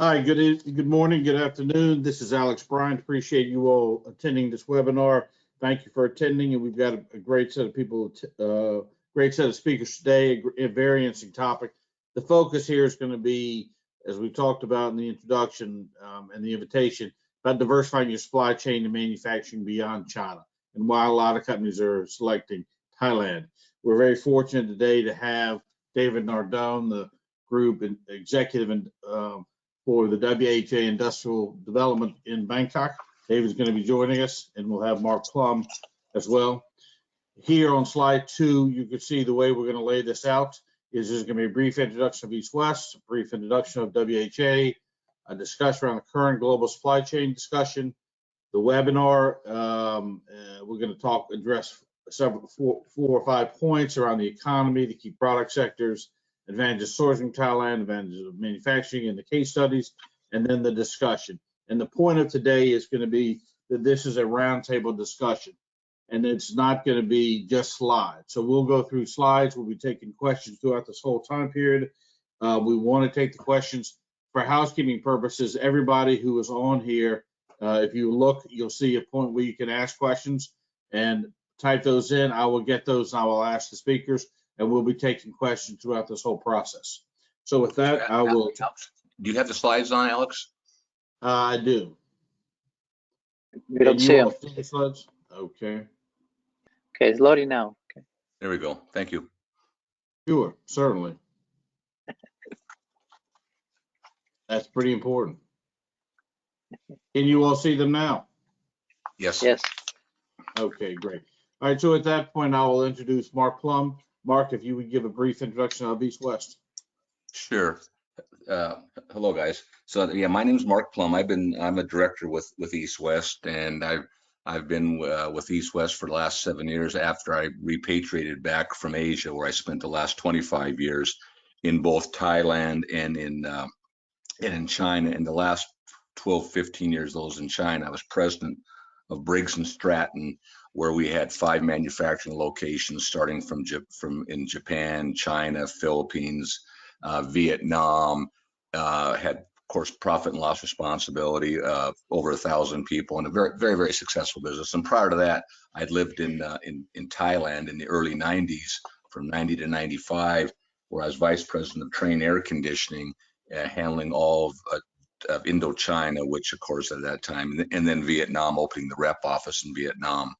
Hi, good morning, good afternoon. This is Alex Bryant. Appreciate you all attending this webinar. Thank you for attending, and we've got a great set of people, great set of speakers today, a very interesting topic. The focus here is going to be, as we talked about in the introduction and the invitation, about diversifying your supply chain and manufacturing beyond China, and why a lot of companies are selecting Thailand. We're very fortunate today to have David Nardone, the group executive and for the WHA Industrial Development in Bangkok. David's going to be joining us, and we'll have Mark Plum as well. Here on slide 2, you can see the way we're going to lay this out is there's going to be a brief introduction of East West, a brief introduction of WHA, a discussion around the current global supply chain discussion. The webinar, we're going to address four or five points around the economy, the key product sectors, advantages sourcing Thailand, advantages of manufacturing, and the case studies, and then the discussion. And the point of today is going to be that this is a roundtable discussion, and it's not going to be just slides. So we'll go through slides. We'll be taking questions throughout this whole time period. We want to take the questions for housekeeping purposes. Everybody who is on here, if you look, you'll see a point where you can ask questions and type those in. I will get those and I will ask the speakers, and we'll be taking questions throughout this whole process. So with that, I will. Do you have the slides on, Alex? I do. We don't see them. The slides? Okay. Okay, it's loading now. Okay. There we go. Thank you. Sure, certainly. That's pretty important. Can you all see them now? Yes. Yes. Okay, great. All right, so at that point, I will introduce Mark Plum. Mark, if you would give a brief introduction of East West. Sure. Hello, guys. So yeah, my name is Mark Plum. I'm a director with East West, and I've been with East West for the last 7 years after I repatriated back from Asia, where I spent the last 25 years in both Thailand and in China. In the last 12, 15 years, those in China, I was president of Briggs & Stratton, where we had 5 manufacturing locations starting from in Japan, China, Philippines, Vietnam, had, of course, profit and loss responsibility, over 1,000 people, and a very, very, very successful business. And prior to that, I'd lived in Thailand in the early 90s, from 90 to 95, where I was vice president of Trane Air Conditioning, handling all of Indochina, which of course at that time, and then Vietnam, opening the rep office in Vietnam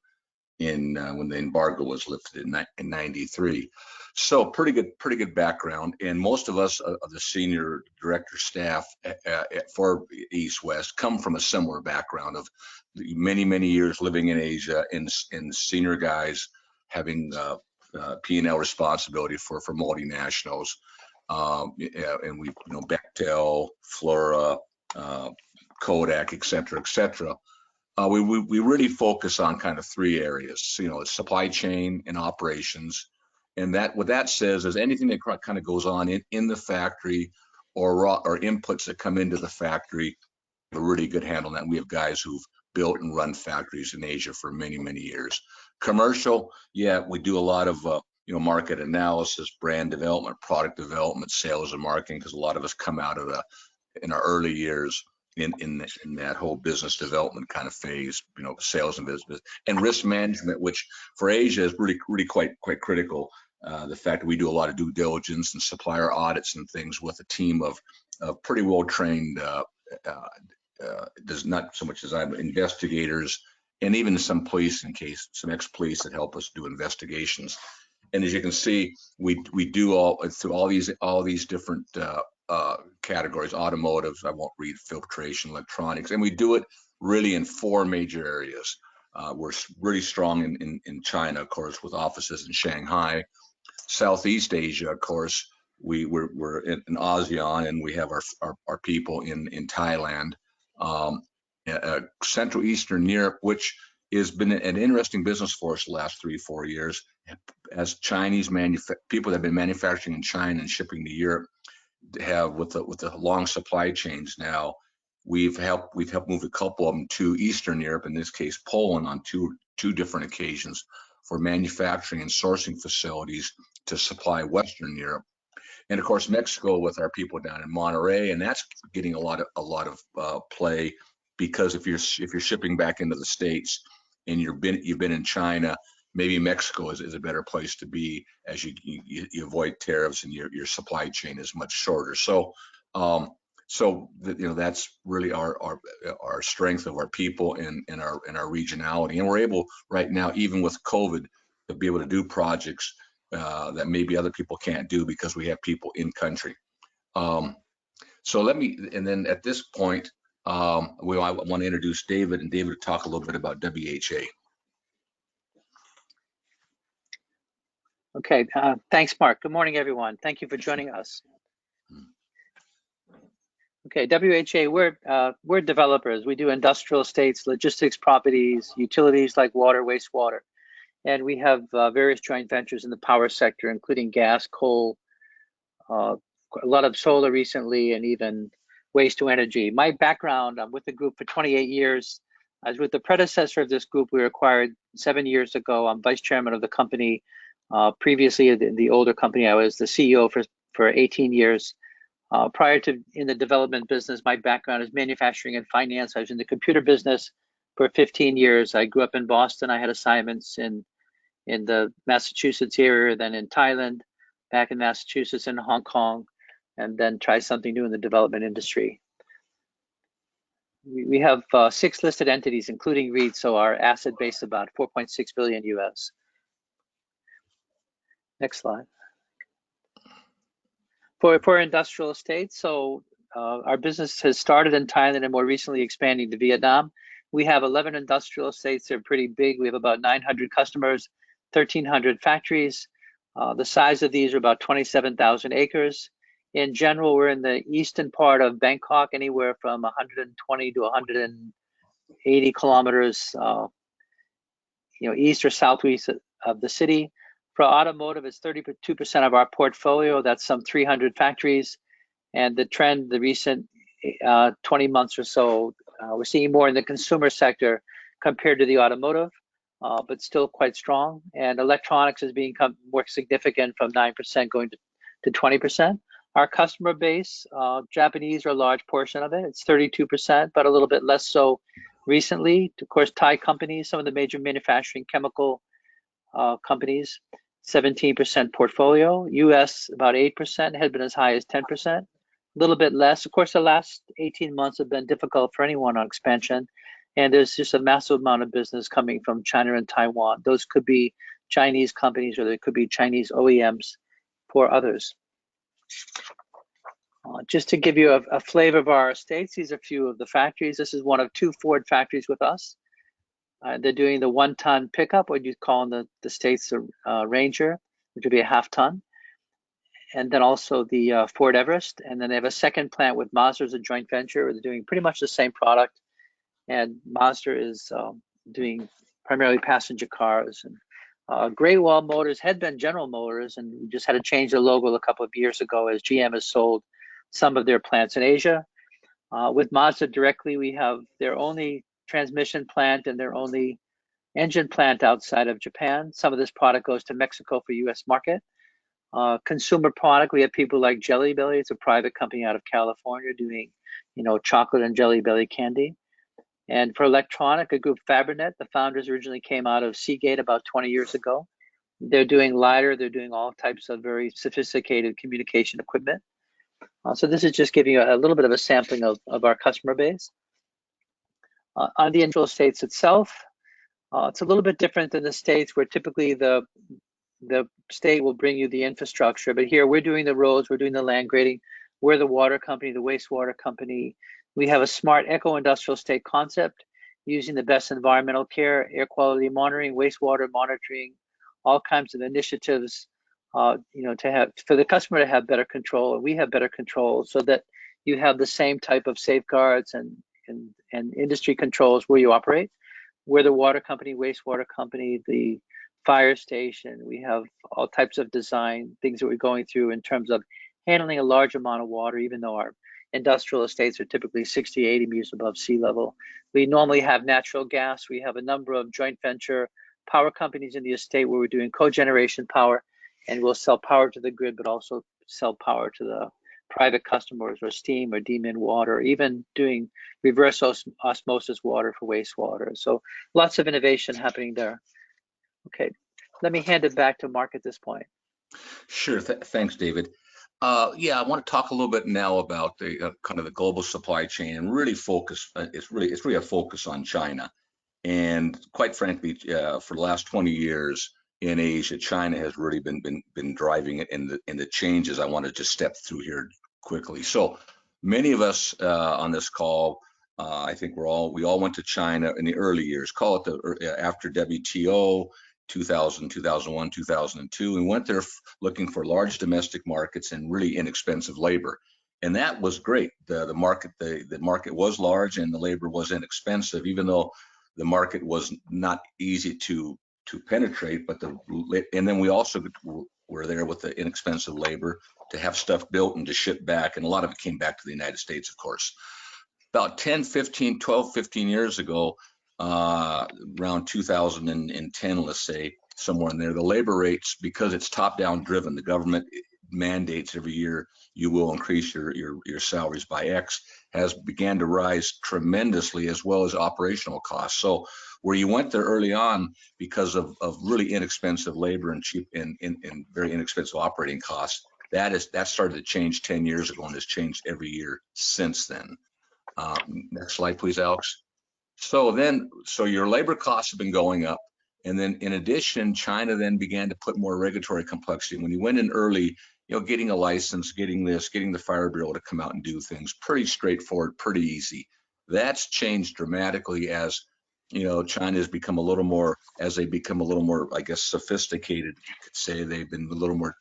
when the embargo was lifted in 93. So pretty good background. And most of us of the senior director staff for East West come from a similar background of many years living in Asia, and senior guys having P&L responsibility for multinationals. And we, Bechtel, Flora, Kodak, et cetera. We really focus on kind of 3 areas, supply chain and operations. And what that says is anything that kind of goes on in the factory or inputs that come into the factory, a really good handle on that. And we have guys who've built and run factories in Asia for many years. Commercial, yeah, we do a lot of market analysis, brand development, product development, sales and marketing, because a lot of us come out of in our early years in that whole business development kind of phase, sales and business, and risk management, which for Asia is really quite critical. The fact that we do a lot of due diligence and supplier audits and things with a team of pretty well trained, does not so much as investigators, and even some police, some ex-police that help us do investigations. And as you can see, we do all these different categories. Automotive, I won't read, filtration, electronics, and we do it really in 4 major areas. We're really strong in China, of course, with offices in Shanghai. Southeast Asia, of course, we're in ASEAN, and we have our people in Thailand. Central Eastern Europe, which has been an interesting business for us the last 3-4 years, as Chinese people that have been manufacturing in China and shipping to Europe have with the long supply chains now. We've helped move a couple of them to Eastern Europe, in this case Poland, on two different occasions for manufacturing and sourcing facilities to supply Western Europe. And of course, Mexico with our people down in Monterey, and that's getting a lot of play, because if you're shipping back into the States and you've been in China, maybe Mexico is a better place to be, as you avoid tariffs and your supply chain is much shorter. So that's really our strength of our people and our regionality, and we're able right now, even with COVID, to be able to do projects that maybe other people can't do because we have people in country. So and then at this point, I want to introduce David, and David to talk a little bit about WHA. Okay, thanks, Mark. Good morning, everyone. Thank you for joining us. Okay, WHA, we're developers. We do industrial estates, logistics properties, utilities like water, wastewater. And we have various joint ventures in the power sector, including gas, coal, a lot of solar recently, and even waste to energy. My background, I'm with the group for 28 years. I was with the predecessor of this group we were acquired 7 years ago. I'm vice chairman of the company. Previously, the older company, I was the CEO for 18 years. Prior to in the development business, my background is manufacturing and finance. I was in the computer business for 15 years. I grew up in Boston. I had assignments in the Massachusetts area, then in Thailand, back in Massachusetts and Hong Kong, and then tried something new in the development industry. We have 6 listed entities, including REIT, so our asset base is about 4.6 billion US. Next slide. For industrial estates, so our business has started in Thailand and more recently expanding to Vietnam. We have 11 industrial estates. They're pretty big. We have about 900 customers, 1,300 factories. The size of these are about 27,000 acres. In general, we're in the eastern part of Bangkok, anywhere from 120 to 180 kilometers, east or southeast of the city. For automotive, it's 32% of our portfolio. That's some 300 factories. And the trend, the recent 20 months or so, we're seeing more in the consumer sector compared to the automotive, but still quite strong. And electronics has become more significant, from 9% going to 20%. Our customer base, Japanese are a large portion of it. It's 32%, but a little bit less so recently. Of course, Thai companies, some of the major manufacturing chemical companies, 17% portfolio. US about 8%, had been as high as 10%. A little bit less. Of course, the last 18 months have been difficult for anyone on expansion, and there's just a massive amount of business coming from China and Taiwan. Those could be Chinese companies, or they could be Chinese OEMs for others. Just to give you a flavor of our estates, these are a few of the factories. This is one of 2 Ford factories with us. They're doing the 1-ton pickup, what you call in the States the Ranger, which would be a half-ton. And then also the Ford Everest. And then they have a second plant with Mazda as a joint venture, where they're doing pretty much the same product. And Mazda is doing primarily passenger cars. And Great Wall Motors had been General Motors, and we just had to change the logo a couple of years ago as GM has sold some of their plants in Asia. With Mazda directly, we have their only transmission plant and their only engine plant outside of Japan. Some of this product goes to Mexico for US market. Consumer product, we have people like Jelly Belly. It's a private company out of California doing, chocolate and Jelly Belly candy. And for electronic, a group Fabrinet, the founders originally came out of Seagate about 20 years ago. They're doing LiDAR, they're doing all types of very sophisticated communication equipment. So this is just giving you a little bit of a sampling of our customer base. On the industrial estates itself, it's a little bit different than the States, where typically the state will bring you the infrastructure. But here we're doing the roads, we're doing the land grading, we're the water company, the wastewater company. We have a smart eco-industrial estate concept using the best environmental care, air quality monitoring, wastewater monitoring, all kinds of initiatives, to have for the customer to have better control, and we have better control, so that you have the same type of safeguards and industry controls where you operate. We're the water company, wastewater company, the fire station. We have all types of design things that we're going through in terms of handling a large amount of water, even though our industrial estates are typically 60, 80 meters above sea level. We normally have natural gas. We have a number of joint venture power companies in the estate where we're doing cogeneration power, and we'll sell power to the grid, but also sell power to the private customers, or steam or demin water, or even doing reverse osmosis water for wastewater. So lots of innovation happening there. Okay, let me hand it back to Mark at this point. Sure. Thanks, David. Yeah, I want to talk a little bit now about the kind of the global supply chain and really focus. It's really a focus on China, and quite frankly, for the last 20 years in Asia, China has really been driving it in the changes. I want to just step through here quickly. So many of us on this call, I think we all went to China in the early years. Call it after WTO. 2000, 2001, 2002, and went there looking for large domestic markets and really inexpensive labor, and that was great. The market was large and the labor was inexpensive, even though the market was not easy to penetrate. But and then we also were there with the inexpensive labor to have stuff built and to ship back, and a lot of it came back to the United States, of course. About 12, 15 years ago, around 2010, let's say, somewhere in there, the labor rates, because it's top-down driven, the government mandates every year you will increase your salaries by X, has began to rise tremendously, as well as operational costs. So where you went there early on because of really inexpensive labor and cheap and very inexpensive operating costs, that started to change 10 years ago and has changed every year since then. Next slide, please, Alex. So your labor costs have been going up, and then in addition, China then began to put more regulatory complexity. When you went in early, getting a license, getting the fire bureau to come out and do things, pretty straightforward, pretty easy. That's changed dramatically as China has become a little more, I guess, sophisticated. You could say they've been a little more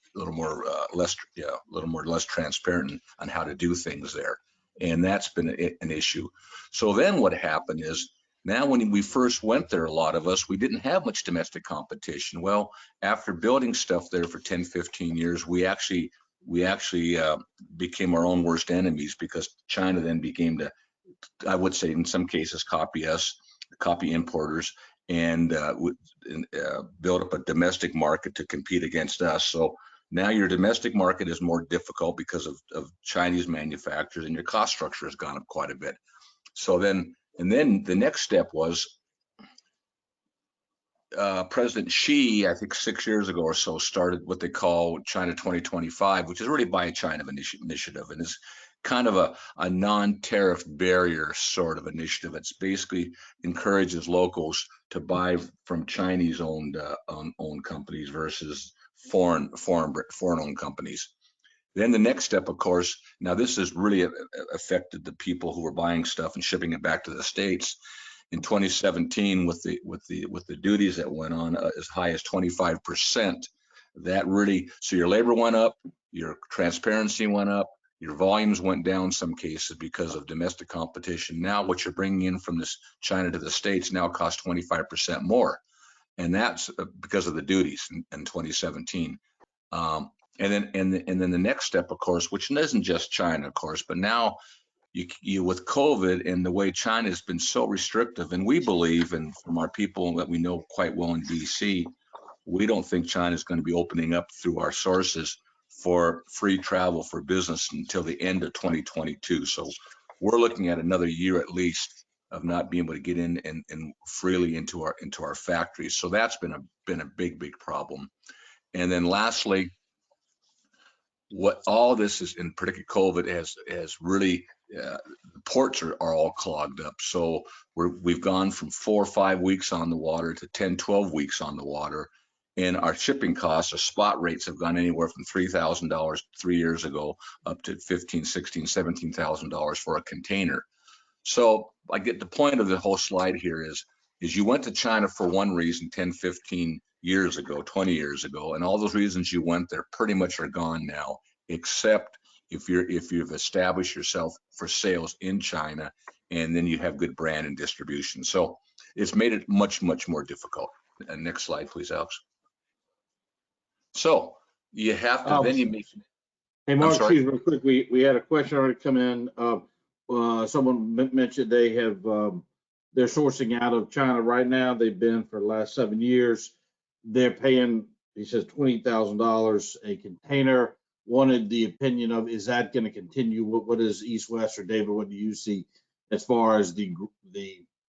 less transparent on how to do things there. And that's been an issue. So then what happened is, now when we first went there, a lot of us, we didn't have much domestic competition. Well, after building stuff there for 10, 15 years, we actually became our own worst enemies, because China then became I would say in some cases, copy us, copy importers, and build up a domestic market to compete against us. So now your domestic market is more difficult because of Chinese manufacturers, and your cost structure has gone up quite a bit. So then the next step was President Xi, I think 6 years ago or so, started what they call China 2025, which is really Buy China initiative, and is kind of a non-tariff barrier sort of initiative. It's basically encourages locals to buy from Chinese-owned companies versus foreign-owned companies. Then the next step, of course, now this has really affected the people who were buying stuff and shipping it back to the States. In 2017, with the duties that went on as high as 25%, that really, so your labor went up, your transparency went up, your volumes went down some cases because of domestic competition. Now what you're bringing in from this China to the States now costs 25% more, and that's because of the duties in 2017. And then the next step, of course, which isn't just China, of course, but now you with COVID and the way China has been so restrictive, and we believe, and from our people that we know quite well in DC, we don't think China is going to be opening up through our sources for free travel for business until the end of 2022. So we're looking at another year at least of not being able to get in and freely into our factories. So that's been a big problem. And then lastly, what all this is, in particular COVID, has really the ports are all clogged up. So we've gone from 4 or 5 weeks on the water to 10, 12 weeks on the water, and our shipping costs, our spot rates have gone anywhere from $3,000 3 years ago up to $15,000, $16,000, $17,000 for a container. So I get the point of the whole slide here is you went to China for one reason 10, 15 years ago, 20 years ago, and all those reasons you went there pretty much are gone now, except if you've established yourself for sales in China, and then you have good brand and distribution. So it's made it much more difficult. Next slide, please, Alex. So you have to then you make. Hey, Mark, excuse me real quick. We had a question already come in. Someone mentioned they have they're sourcing out of China right now. They've been for the last 7 years. They're paying, he says, $20,000 a container. wanted the opinion of, is that going to continue? What is East West, or David, what do you see as far as the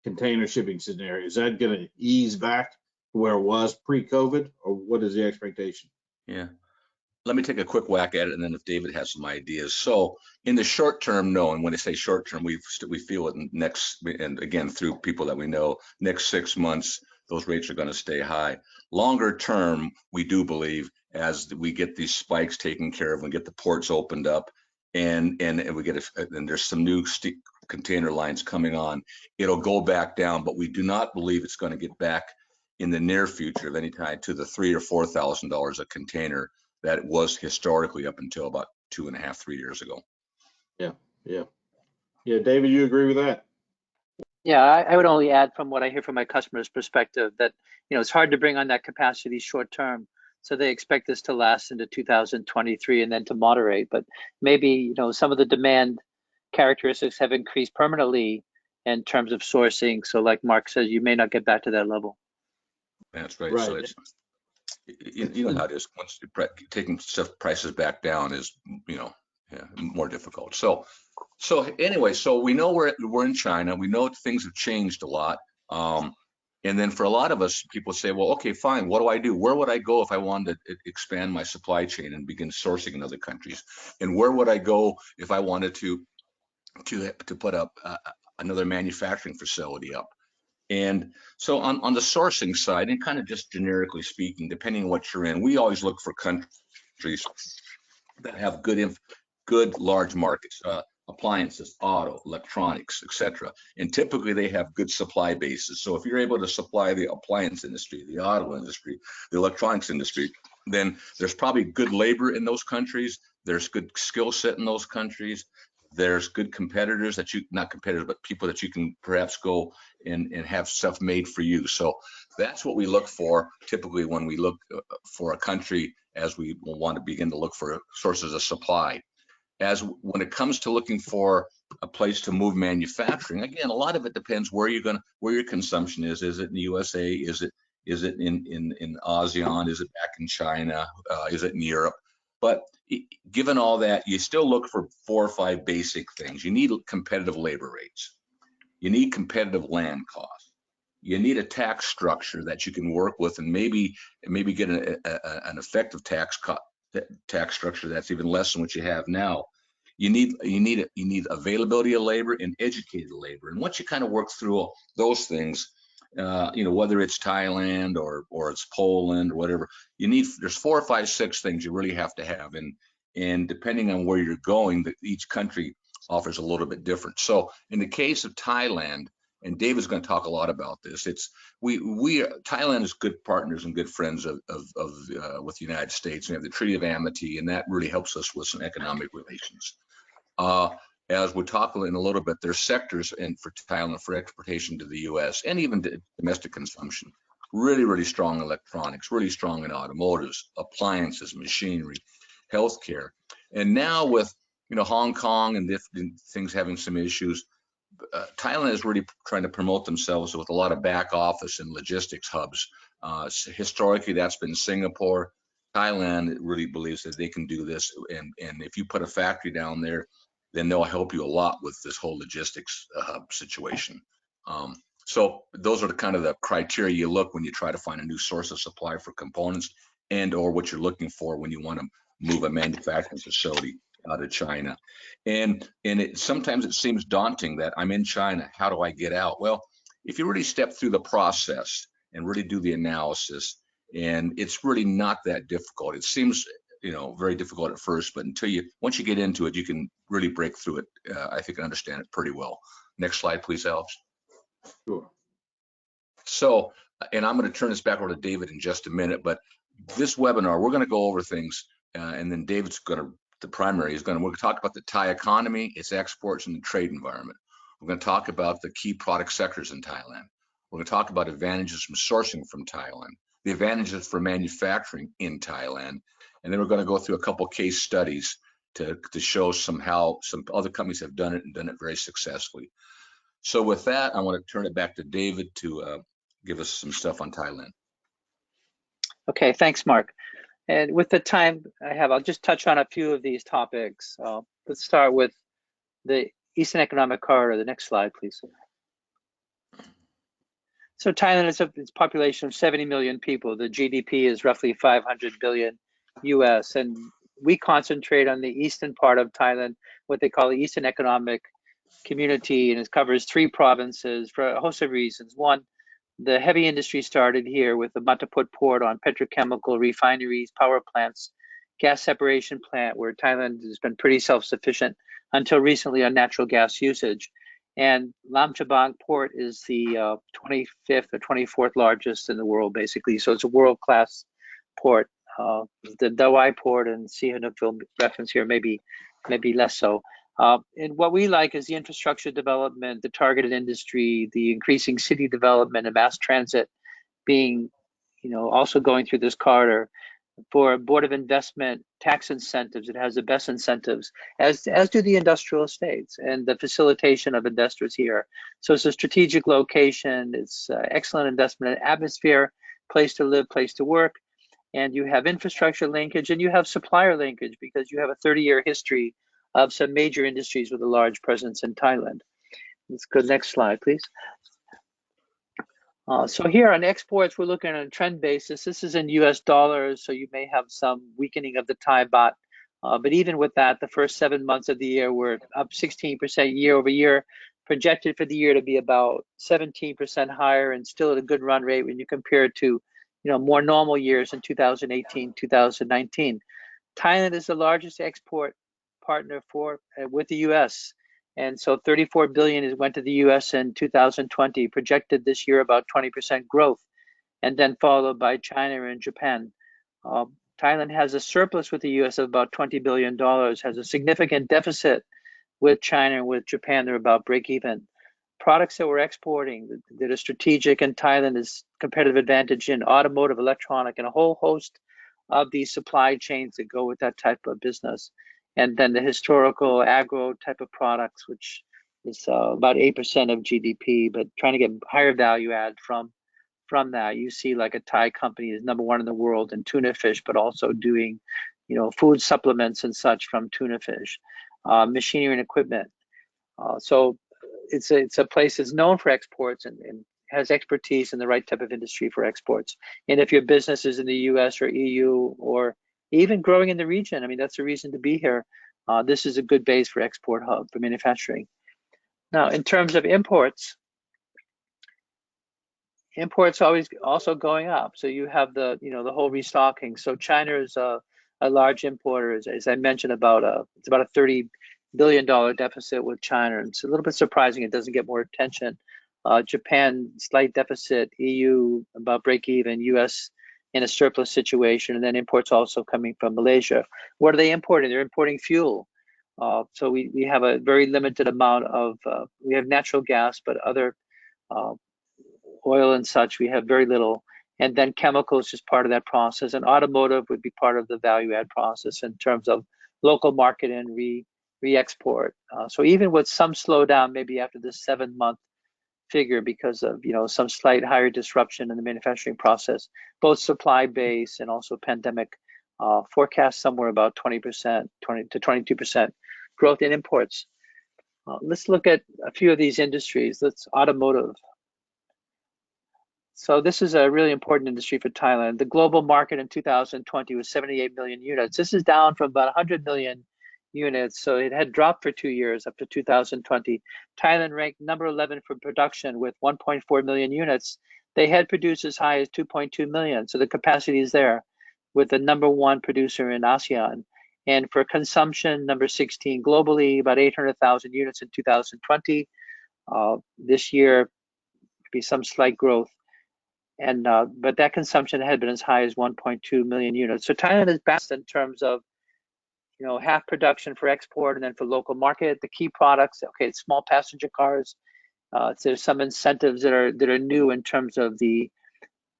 container shipping scenario? Is that going to ease back to where it was pre-COVID, or what is the expectation? Yeah. Let me take a quick whack at it, and then if David has some ideas. So in the short term, no, and when I say short term, we feel it next, and again, through people that we know, next 6 months, those rates are going to stay high. Longer term, we do believe, as we get these spikes taken care of, we get the ports opened up, and we get and there's some new container lines coming on, it'll go back down, but we do not believe it's going to get back in the near future of any time to the $3,000 or $4,000 a container that it was historically up until about 2.5, 3 years ago. Yeah, David, you agree with that? Yeah, I would only add from what I hear from my customers' perspective that, it's hard to bring on that capacity short term. So they expect this to last into 2023 and then to moderate. But maybe, some of the demand characteristics have increased permanently in terms of sourcing. So like Mark says, you may not get back to that level. That's right. Right. So it's, you know how it is. Once you're taking stuff prices back down is, more difficult. So anyway, so we know we're in China. We know things have changed a lot. And then for a lot of us, people say, well, okay, fine. What do I do? Where would I go if I wanted to expand my supply chain and begin sourcing in other countries? And where would I go if I wanted to put up another manufacturing facility up? And so on the sourcing side, and kind of just generically speaking, depending on what you're in, we always look for countries that have good large markets, appliances, auto, electronics, etc. And typically they have good supply bases. So if you're able to supply the appliance industry, the auto industry, the electronics industry, then there's probably good labor in those countries. There's good skill set in those countries. There's good competitors that not competitors, but people that you can perhaps go and have stuff made for you. So that's what we look for typically when we look for a country, as we will want to begin to look for sources of supply. As when it comes to looking for a place to move manufacturing, again, a lot of it depends where your consumption is. Is it in the USA? Is it in ASEAN? Is it back in China? Is it in Europe? But given all that, you still look for 4 or 5 basic things. You need competitive labor rates. You need competitive land costs. You need a tax structure that you can work with, and maybe get an effective tax structure that's even less than what you have now. You need availability of labor and educated labor. And once you kind of work through those things, whether it's Thailand or it's Poland or whatever, there's 4 or 5, 6 things you really have to have. And depending on where you're going, each country offers a little bit different. So in the case of Thailand, and David's going to talk a lot about this, Thailand is good partners and good friends with the United States. We have the Treaty of Amity, and that really helps us with some economic relations. As we'll talk in a little bit, there's sectors for Thailand for exportation to the U.S. and even domestic consumption. Really, really strong electronics, really strong in automotives, appliances, machinery, healthcare. And now with Hong Kong and different things having some issues, Thailand is really trying to promote themselves with a lot of back office and logistics hubs. Historically, that's been Singapore. Thailand really believes that they can do this, and if you put a factory down there, then they'll help you a lot with this whole logistics hub situation. So those are the kind of the criteria you look when you try to find a new source of supply for components, and or what you're looking for when you want to move a manufacturing facility out of China. And sometimes it seems daunting that I'm in China, how do I get out? Well, if you really step through the process and really do the analysis, and it's really not that difficult. It seems very difficult at first, but once you get into it, you can really break through it, I think, and understand it pretty well. Next slide, please, Alex. Sure. So, and I'm going to turn this back over to David in just a minute, but this webinar, we're going to go over things, and then David's we're going to talk about the Thai economy, its exports, and the trade environment. We're going to talk about the key product sectors in Thailand. We're going to talk about advantages from sourcing from Thailand, the advantages for manufacturing in Thailand, and then we're going to go through a couple case studies to show how some other companies have done it and done it very successfully. So with that, I want to turn it back to David to give us some stuff on Thailand. Okay, thanks, Mark. And with the time I have, I'll just touch on a few of these topics. Let's start with the Eastern Economic Corridor. The next slide, please. So Thailand is its population of 70 million people. The GDP is roughly 500 billion US, and we concentrate on the eastern part of Thailand, what they call the Eastern Economic Community, and it covers 3 provinces for a host of reasons. One, the heavy industry started here with the Mataput port on petrochemical refineries, power plants, gas separation plant, where Thailand has been pretty self-sufficient until recently on natural gas usage. And Lam Chabang port is the 25th or 24th largest in the world, basically. So it's a world-class port. The Dawai port and Sihanoukville reference here, maybe less so. And what we like is the infrastructure development, the targeted industry, the increasing city development and mass transit being, also going through this corridor. For Board of Investment tax incentives, it has the best incentives, as do the industrial estates and the facilitation of investors here. So it's a strategic location, it's excellent investment atmosphere, place to live, place to work, and you have infrastructure linkage and you have supplier linkage because you have a 30-year history of some major industries with a large presence in Thailand. Let's go next slide, please. So here on exports, we're looking on a trend basis. This is in US dollars, so you may have some weakening of the Thai baht. But even with that, the first 7 months of the year, we're up 16% year over year, projected for the year to be about 17% higher and still at a good run rate when you compare it to more normal years in 2018, 2019. Thailand is the largest export partner with the US. And so 34 billion went to the US in 2020, projected this year about 20% growth, and then followed by China and Japan. Thailand has a surplus with the US of about $20 billion, has a significant deficit with China and with Japan. They're about break even. Products that we're exporting that are strategic in Thailand is competitive advantage in automotive, electronic, and a whole host of these supply chains that go with that type of business. And then the historical agro type of products, which is about 8% of GDP, but trying to get higher value add from that. You see like a Thai company is #1 in the world in tuna fish, but also doing, food supplements and such from tuna fish, machinery and equipment. So it's a place that's known for exports and has expertise in the right type of industry for exports. And if your business is in the US or EU or even growing in the region, I mean, that's a reason to be here. This is a good base for export hub for manufacturing. Now, in terms of imports always also going up. So you have the whole restocking. So China is a large importer, as I mentioned, it's about a $30 billion deficit with China. It's a little bit surprising it doesn't get more attention. Japan, slight deficit, EU about break even, US in a surplus situation, and then imports also coming from Malaysia. What are they importing? They're importing fuel. So we have a very limited amount of, we have natural gas, but other oil and such, we have very little. And then chemicals is part of that process, and automotive would be part of the value add process in terms of local market and re-export. So even with some slowdown, maybe after this 7-month figure because of some slight higher disruption in the manufacturing process, both supply base and also pandemic, forecast somewhere about 20% to 22% growth in imports. Let's look at a few of these industries. Let's automotive. So this is a really important industry for Thailand. The global market in 2020 was 78 million units. This is down from about 100 million units. So it had dropped for 2 years up to 2020. Thailand ranked number 11 for production with 1.4 million units. They had produced as high as 2.2 million. So the capacity is there with the #1 producer in ASEAN. And for consumption, number 16 globally, about 800,000 units in 2020. This year, be some slight growth. And but that consumption had been as high as 1.2 million units. So Thailand is best in terms of half production for export and then for local market. The key products, okay, it's small passenger cars. So there's some incentives that are new in terms of the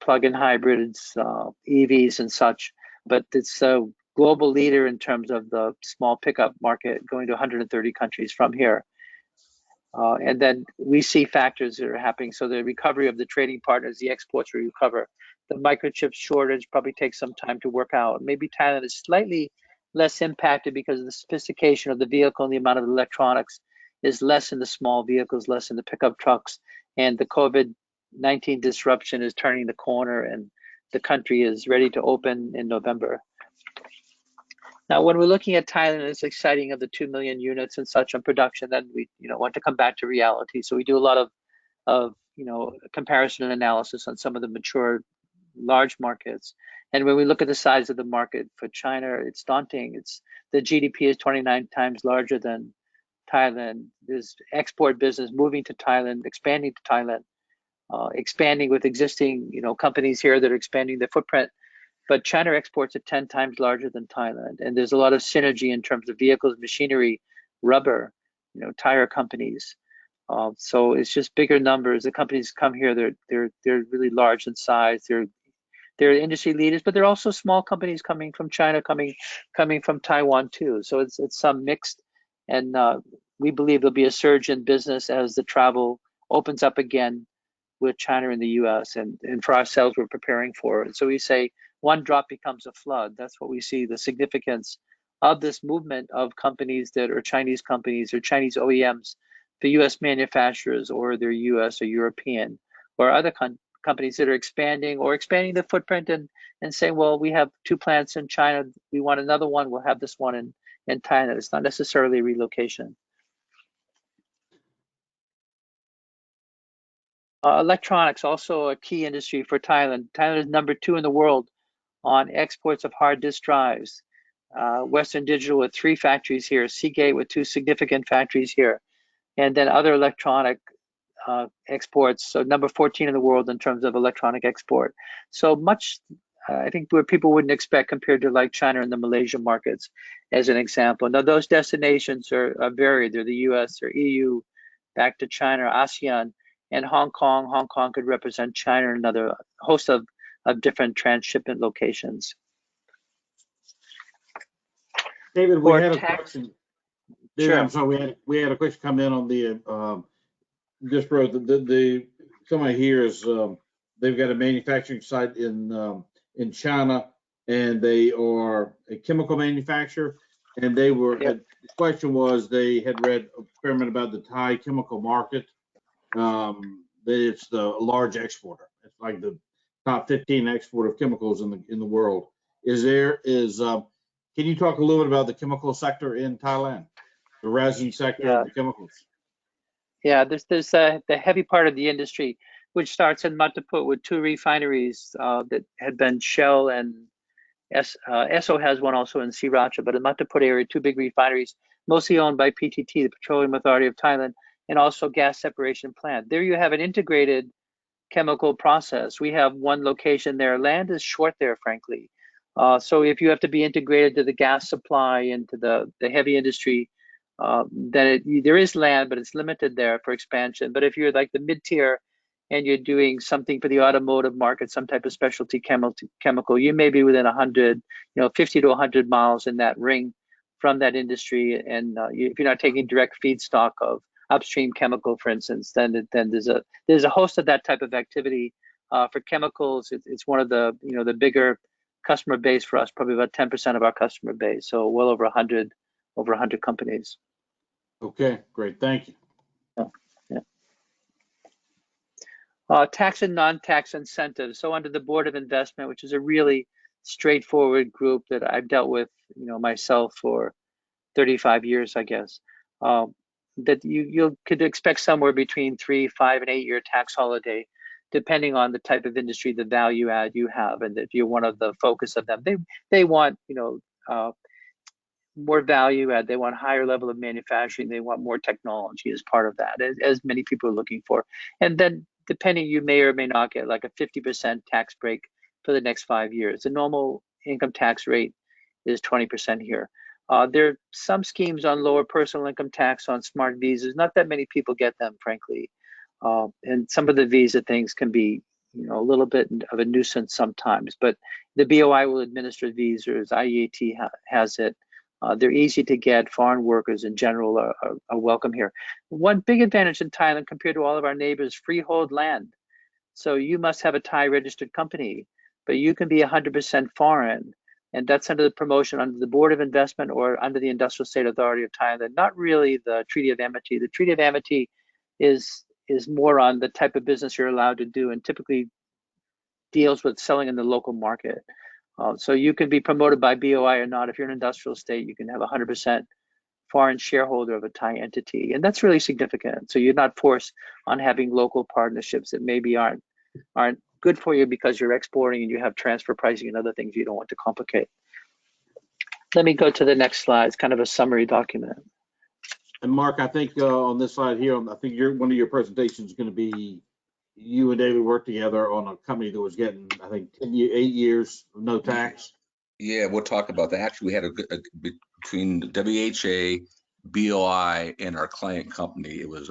plug-in hybrids, EVs and such. But it's a global leader in terms of the small pickup market, going to 130 countries from here. And then we see factors that are happening. So the recovery of the trading partners, the exports will recover. the microchip shortage probably takes some time to work out. Maybe Thailand is slightly less impacted because of the sophistication of the vehicle and the amount of electronics is less in the small vehicles, less in the pickup trucks, and the COVID-19 disruption is turning the corner and the country is ready to open in November. Now, when we're looking at Thailand, it's exciting of the 2 million units and such on production, then we want to come back to reality. So we do a lot of comparison and analysis on some of the mature large markets. And when we look at the size of the market for China, it's daunting. The GDP is 29 times larger than Thailand. There's export business moving to Thailand, expanding to Thailand, expanding with existing companies here that are expanding their footprint. But China exports are 10 times larger than Thailand. And there's a lot of synergy in terms of vehicles, machinery, rubber, tire companies. So it's just bigger numbers. The companies come here, they're really large in size. They're industry leaders, but they're also small companies coming from China, coming from Taiwan too. So it's some mixed, and we believe there'll be a surge in business as the travel opens up again with China and the U.S. and for ourselves, we're preparing for it. So we say one drop becomes a flood. That's what we see, the significance of this movement of companies that are Chinese companies or Chinese OEMs, the U.S. manufacturers, or they're U.S. or European or other companies that are expanding the footprint and saying, well, we have 2 plants in China, we want another one, we'll have this one in Thailand. It's not necessarily relocation. Electronics, also a key industry for Thailand. Thailand is number 2 in the world on exports of hard disk drives. Western Digital with 3 factories here, Seagate with 2 significant factories here, and then other electronic exports. So number 14 in the world in terms of electronic export. So much, I think, where people wouldn't expect compared to like China and the Malaysia markets, as an example. Now those destinations are varied. They're the US or EU, back to China, ASEAN, and Hong Kong. Hong Kong could represent China and another host of different transshipment locations. David, we had a question. David, Sure. I'm sorry, we had a question come in on the just wrote somebody here is they've got a manufacturing site in China, and they are a chemical manufacturer, and they were the question was they had read a fair amount about the Thai chemical market. That it's the large exporter. It's like the top 15 export of chemicals in the world. Can you talk a little bit about the chemical sector in Thailand, the resin sector of the chemicals? Yeah, there's the heavy part of the industry, which starts in Mataput with 2 refineries that had been Shell and Esso has one also in Sriracha, but in Mataput area, 2 big refineries, mostly owned by PTT, the Petroleum Authority of Thailand, and also gas separation plant. There you have an integrated chemical process. We have 1 location there. Land is short there, frankly. So if you have to be integrated to the gas supply and to the heavy industry, then there is land, but it's limited there for expansion. But if you're like the mid-tier and you're doing something for the automotive market, some type of specialty chemical, you may be within 100, 50 to 100 miles in that ring from that industry. And if you're not taking direct feedstock of upstream chemical, for instance, then there's a host of that type of activity. For chemicals, it's one of the the bigger customer base for us, probably about 10% of our customer base. So well over 100 companies. Okay, great, thank you. Tax and non-tax incentives. So under the Board of Investment, which is a really straightforward group that I've dealt with, myself for 35 years, I guess. That you could expect somewhere between 3, 5, and 8 year tax holiday, depending on the type of industry, the value add you have, and if you're one of the focus of them. They want more value add. They want higher level of manufacturing. They want more technology as part of that, as many people are looking for. And then depending, you may or may not get like a 50% tax break for the next 5 years. The normal income tax rate is 20% here. There are some schemes on lower personal income tax on smart visas. Not that many people get them, frankly. And some of the visa things can be, a little bit of a nuisance sometimes. But the BOI will administer visas. IEAT has it. They're easy to get. Foreign workers in general are welcome here. One big advantage in Thailand compared to all of our neighbors, freehold land. So you must have a Thai registered company. but you can be 100% foreign, and that's under the promotion under the Board of Investment or under the Industrial State Authority of Thailand, not really the Treaty of Amity. The Treaty of Amity is more on the type of business you're allowed to do and typically deals with selling in the local market. So you can be promoted by BOI or not. If you're an industrial state, you can have 100% foreign shareholder of a Thai entity, and that's really significant. So you're not forced on having local partnerships that maybe aren't good for you because you're exporting and you have transfer pricing and other things you don't want to complicate. Let me go to the next slide. It's kind of a summary document. And Mark, I think on this slide here, I think one of your presentations is going to be you and David work together on a company that was getting, I think, 8 years of no tax. Yeah, we'll talk about that. Actually, we had between WHA, BOI, and our client company. It was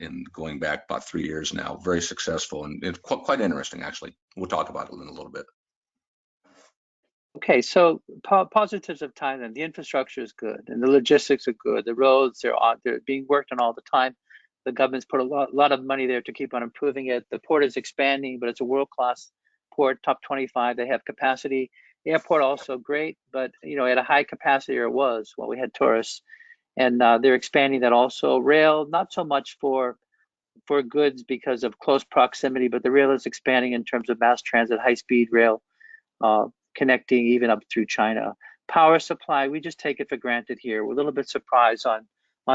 in going back about 3 years now, very successful and it's quite interesting. Actually, we'll talk about it in a little bit. Okay, so positives of Thailand: the infrastructure is good, and the logistics are good. The roads they're being worked on all the time. The government's put a lot of money there to keep on improving it. The port is expanding, but it's a world-class port, top 25. They have capacity. The airport also great, but at a high capacity, or it was when we had tourists, and they're expanding that also. Rail, not so much for goods because of close proximity, but the rail is expanding in terms of mass transit, high-speed rail, connecting even up through China. Power supply, we just take it for granted here. We're a little bit surprised on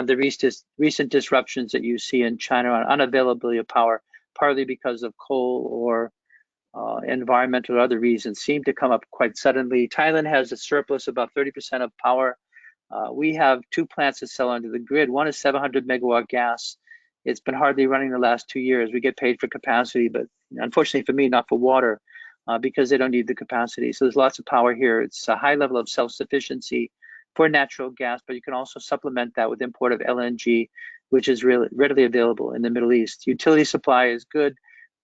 the recent disruptions that you see in China on unavailability of power, partly because of coal or environmental or other reasons, seem to come up quite suddenly. Thailand has a surplus about 30% of power. We have 2 plants that sell under the grid. One is 700 megawatt gas. It's been hardly running the last 2 years. We get paid for capacity, but unfortunately for me, not for water, because they don't need the capacity. So there's lots of power here. It's a high level of self-sufficiency for natural gas, but you can also supplement that with import of LNG, which is really readily available in the Middle East. Utility supply is good.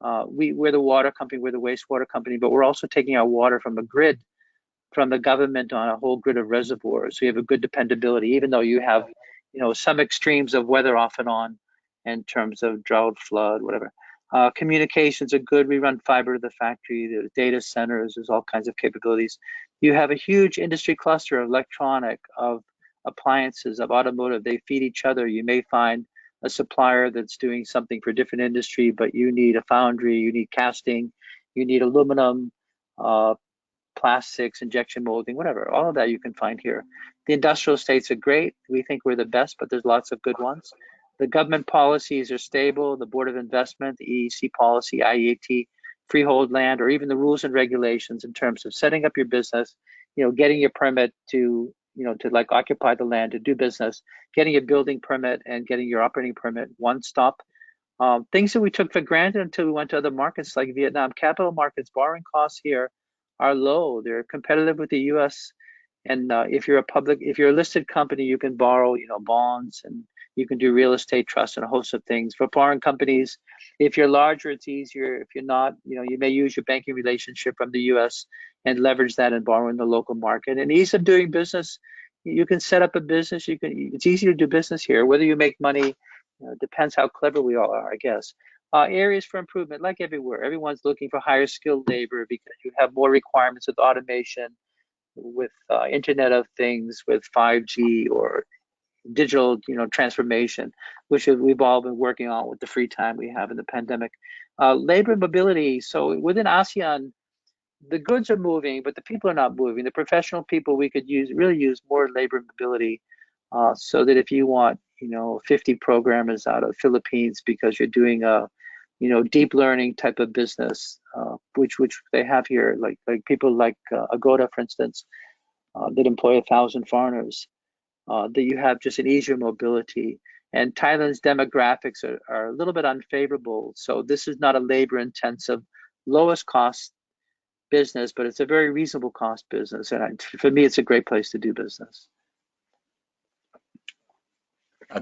We're the water company, we're the wastewater company, but we're also taking our water from a grid, from the government on a whole grid of reservoirs. So you have a good dependability, even though you have, some extremes of weather off and on in terms of drought, flood, whatever. Communications are good. We run fiber to the factory, there's data centers, there's all kinds of capabilities. You have a huge industry cluster of electronic, of appliances, of automotive. They feed each other. You may find a supplier that's doing something for a different industry, but you need a foundry, you need casting, you need aluminum, plastics, injection molding, whatever. All of that you can find here. The industrial estates are great. We think we're the best, but there's lots of good ones. The government policies are stable. The Board of Investment, the EEC policy, IEAT, freehold land, or even the rules and regulations in terms of setting up your business, getting your permit to like occupy the land to do business, getting a building permit and getting your operating permit, one stop. Things that we took for granted until we went to other markets like Vietnam. Capital markets, borrowing costs here are low. They're competitive with the US. And if you're a listed company, you can borrow, bonds, and you can do real estate trusts and a host of things. For foreign companies, if you're larger, it's easier. If you're not, you may use your banking relationship from the US and leverage that and borrow in the local market. And ease of doing business, you can set up a business. It's easy to do business here. Whether you make money, depends how clever we all are, I guess. Areas for improvement, like everywhere. Everyone's looking for higher skilled labor because you have more requirements with automation, with Internet of Things, with 5G or digital, transformation, which we've all been working on with the free time we have in the pandemic. Labor mobility. So within ASEAN, the goods are moving, but the people are not moving. The professional people, we could really use more labor mobility, so that if you want, 50 programmers out of Philippines because you're doing a, deep learning type of business, which they have here, like people like Agoda, for instance, that employ 1,000 foreigners, that you have just an easier mobility. And Thailand's demographics are a little bit unfavorable. So this is not a labor intensive, lowest cost business, but it's a very reasonable cost business. And for me, it's a great place to do business.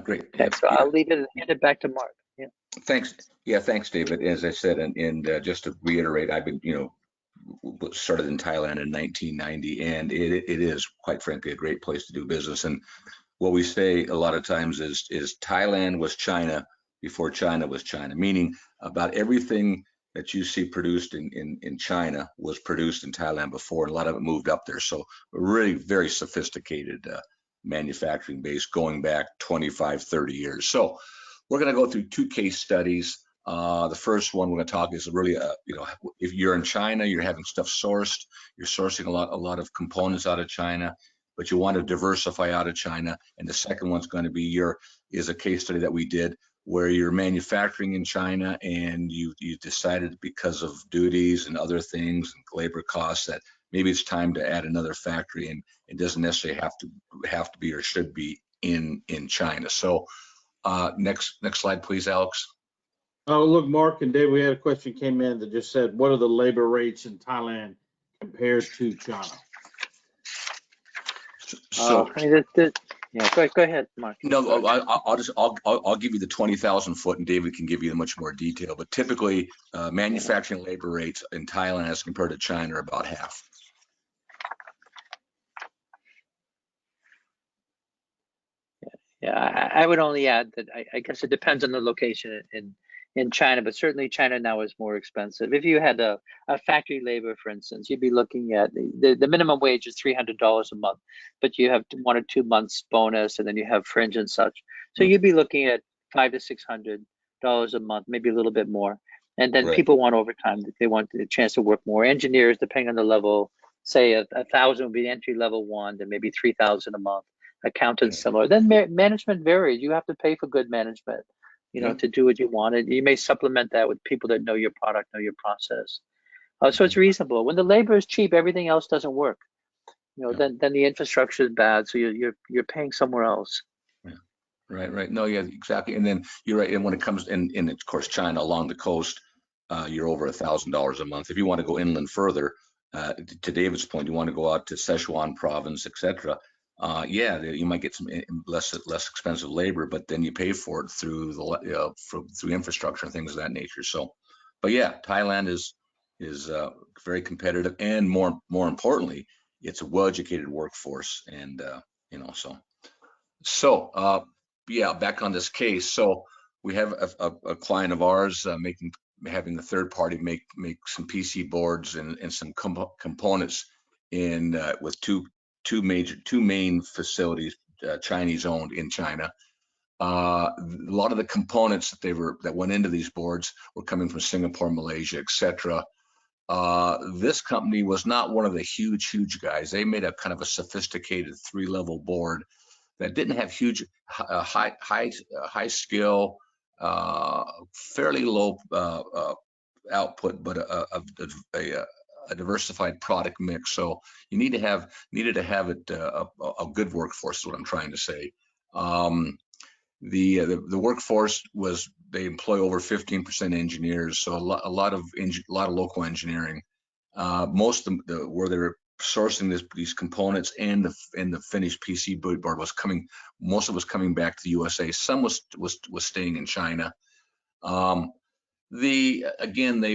Great. Okay, so I'll leave it and hand it back to Mark. Yeah. Thanks. Yeah, thanks, David. As I said, and just to reiterate, I've been, started in Thailand in 1990, and it is, quite frankly, a great place to do business. And what we say a lot of times is Thailand was China before China was China, meaning about everything that you see produced in China was produced in Thailand before, and a lot of it moved up there. So really very sophisticated manufacturing base going back 25, 30 years. So we're going to go through 2 case studies. The first one we're going to talk is really, if you're in China, you're having stuff sourced, you're sourcing a lot of components out of China, but you want to diversify out of China. And the second one's going to be is a case study that we did where you're manufacturing in China and you decided because of duties and other things and labor costs that maybe it's time to add another factory, and it doesn't necessarily have to be or should be in China. So next slide, please, Alex. Oh, look, Mark and Dave, we had a question came in that just said, what are the labor rates in Thailand compared to China? So yeah, go ahead, Mark. No, I'll give you the 20,000 foot, and David can give you much more detail. But typically, manufacturing labor rates in Thailand as compared to China are about half. Yeah, I would only add that I guess it depends on the location in China, but certainly China now is more expensive. If you had a factory labor, for instance, you'd be looking at the minimum wage is $300 a month, but you have 1 or 2 months bonus, and then you have fringe and such. So you'd be looking at $500 to $600 a month, maybe a little bit more. And then people want overtime; they want the chance to work more. Engineers, depending on the level, say 1,000 would be the entry level one, then maybe 3,000 a month. Accountants similar. Then management varies. You have to pay for good management, to do what you want. And you may supplement that with people that know your product, know your process. So it's reasonable. When the labor is cheap, everything else doesn't work. Then the infrastructure is bad, so you're paying somewhere else. Yeah. Right. No, yeah, exactly. And then you're right. And when it comes in of course, China along the coast, you're over $1,000 a month. If you want to go inland further, to David's point, you want to go out to Sichuan province, etc. You might get some less expensive labor, but then you pay for it through through infrastructure and things of that nature. So, but yeah, Thailand is very competitive, and more importantly, it's a well-educated workforce, and back on this case. So we have a client of ours having a third party make some PC boards and some components with two main facilities, Chinese owned in China. A lot of the components that went into these boards were coming from Singapore, Malaysia, etc. This company was not one of the huge guys. They made a kind of a sophisticated 3-level board that didn't have huge high skill, fairly low output, but a diversified product mix. So you needed to have it a good workforce is what I'm trying to say. The workforce they employ over 15% engineers, so a lot of local engineering. Most of where they're sourcing these components and the finished PC board most of it was coming back to the USA. Some was staying in China. They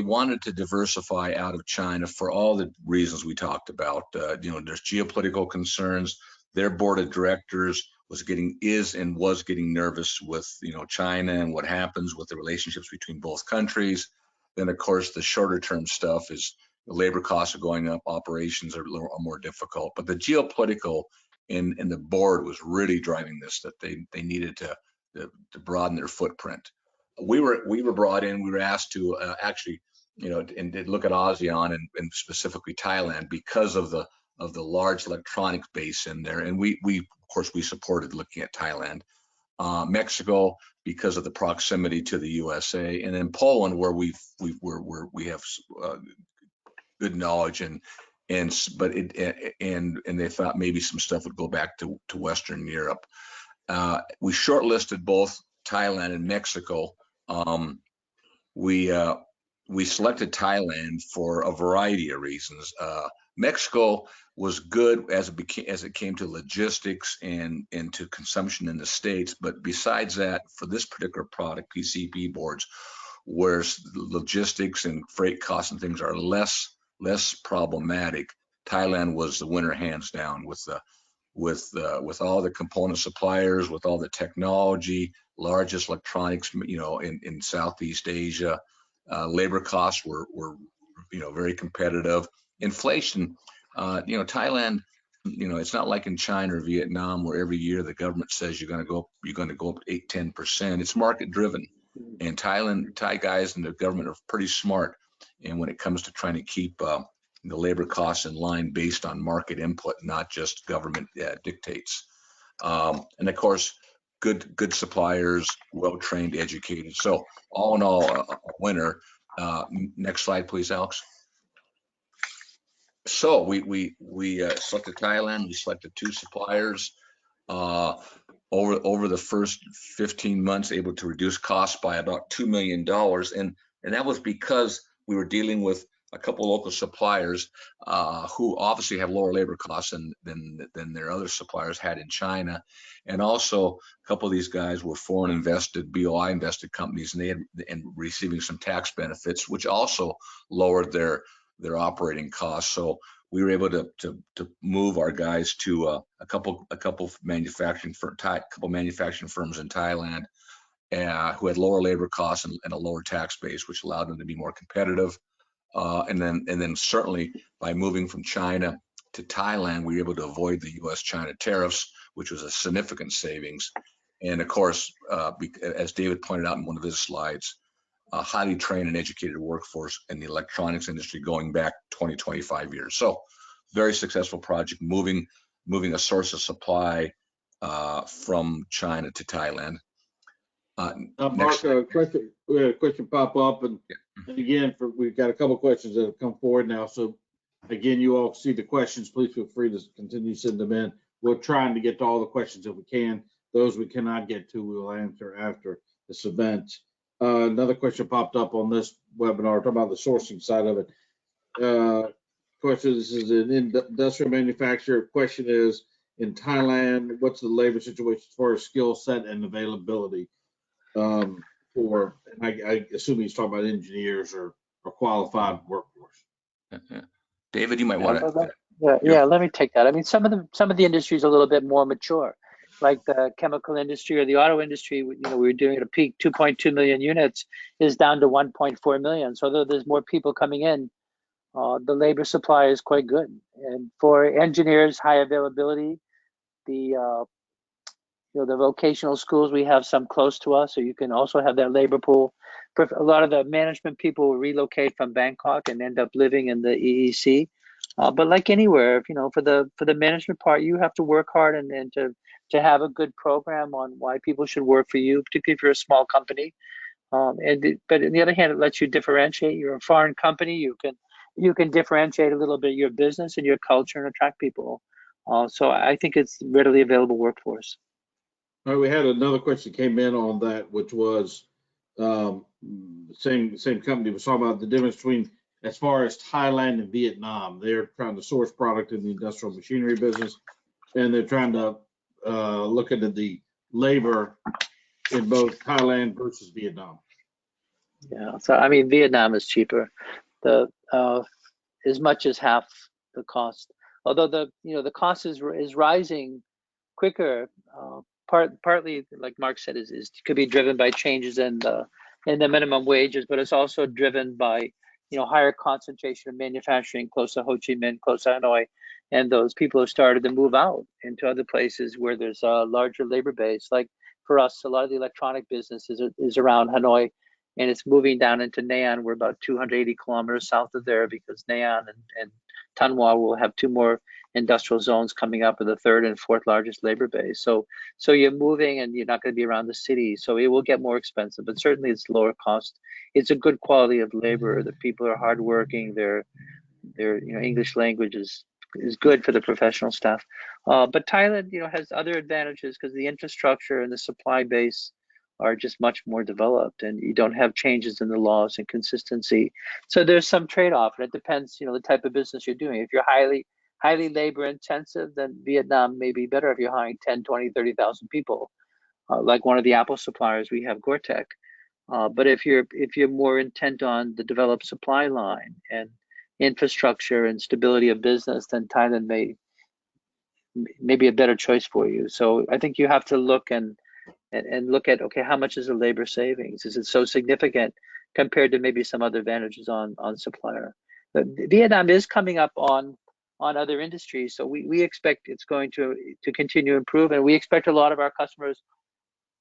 wanted to diversify out of China for all the reasons we talked about. There's geopolitical concerns. Their board of directors was getting nervous with China and what happens with the relationships between both countries. Then of course the shorter term stuff is the labor costs are going up, operations are more difficult. But the geopolitical and the board was really driving this, that they needed to broaden their footprint. We were brought in. We were asked to and did look at ASEAN and specifically Thailand because of the large electronics base in there. And we of course we supported looking at Thailand, Mexico because of the proximity to the USA, and then Poland where we have good knowledge and they thought maybe some stuff would go back to Western Europe. We shortlisted both Thailand and Mexico. We selected Thailand for a variety of reasons. Mexico was good as it came to logistics and to consumption in the States, but besides that, for this particular product, PCB boards, where logistics and freight costs and things are less problematic, Thailand was the winner hands down with all the component suppliers, with all the technology, largest electronics, in Southeast Asia. Labor costs were very competitive. Inflation, Thailand, it's not like in China or Vietnam where every year the government says you're going to go up 8-10%. It's market driven, and Thai guys and the government are pretty smart. And when it comes to trying to keep the labor costs in line based on market input, not just government dictates. And of course, good suppliers, well-trained, educated. So all in all, a winner. Next slide, please, Alex. So we selected Thailand. We selected 2 suppliers. Over the first 15 months, able to reduce costs by about $2 million, and that was because we were dealing with a couple local suppliers who obviously have lower labor costs than their other suppliers had in China, and also a couple of these guys were foreign invested, BOI invested companies, and they had receiving some tax benefits, which also lowered their operating costs. So we were able to move our guys to a couple manufacturing firms in Thailand who had lower labor costs and a lower tax base, which allowed them to be more competitive. And then certainly by moving from China to Thailand, we were able to avoid the U.S.-China tariffs, which was a significant savings. And of course, as David pointed out in one of his slides, a highly trained and educated workforce in the electronics industry going back 20-25 years. So very successful project, moving a source of supply from China to Thailand. Mark, we had a question pop up, and again, we've got a couple questions that have come forward now. So again, you all see the questions. Please feel free to continue to send them in. We're trying to get to all the questions that we can. Those we cannot get to, we will answer after this event. Another question popped up on this webinar, talking about the sourcing side of it. Question, this is an industrial manufacturer. Question is, in Thailand, what's the labor situation as far as skill set and availability for, and I assume he's talking about engineers or qualified workforce. David, you might want to. Yeah, let me take that. I mean, some of the industry is a little bit more mature, like the chemical industry or the auto industry. We were doing at a peak 2.2 million units, is down to 1.4 million. So though there's more people coming in, the labor supply is quite good. And for engineers, high availability. The vocational schools, we have some close to us, so you can also have that labor pool. A lot of the management people relocate from Bangkok and end up living in the EEC. But like anywhere, for the management part, you have to work hard and to have a good program on why people should work for you, particularly if you're a small company. But on the other hand, it lets you differentiate. You're a foreign company. You can differentiate a little bit your business and your culture and attract people. So I think it's readily available workforce. All right, we had another question came in on that, which was same company was talking about the difference between, as far as Thailand and Vietnam. They're trying to source product in the industrial machinery business, and they're trying to look into the labor in both Thailand versus Vietnam. Yeah, so I mean, Vietnam is cheaper, as much as half the cost. Although the cost is rising quicker. Partly, like Mark said, is could be driven by changes in the minimum wages, but it's also driven by higher concentration of manufacturing close to Ho Chi Minh, close to Hanoi, and those people have started to move out into other places where there's a larger labor base. Like for us, a lot of the electronic business is around Hanoi, and it's moving down into Nha An. We're about 280 kilometers south of there, because Nha An and Thanh Hoa will have 2 more industrial zones coming up with the 3rd and 4th largest labor base. So you're moving and you're not going to be around the city. So it will get more expensive, but certainly it's lower cost. It's a good quality of labor. The people are hardworking. Their English language is good for the professional staff. But Thailand, has other advantages because the infrastructure and the supply base are just much more developed, and you don't have changes in the laws and consistency. So there's some trade-off, and it depends, the type of business you're doing. If you're highly labor intensive, then Vietnam may be better if you're hiring 10, 20, 30,000 people. Like one of the Apple suppliers, we have Gore-Tech. But if you're more intent on the developed supply line and infrastructure and stability of business, then Thailand may be a better choice for you. So I think you have to look and look at, okay, how much is the labor savings? Is it so significant compared to maybe some other advantages on supplier. But Vietnam is coming up on other industries, so we expect it's going to continue to improve, and we expect a lot of our customers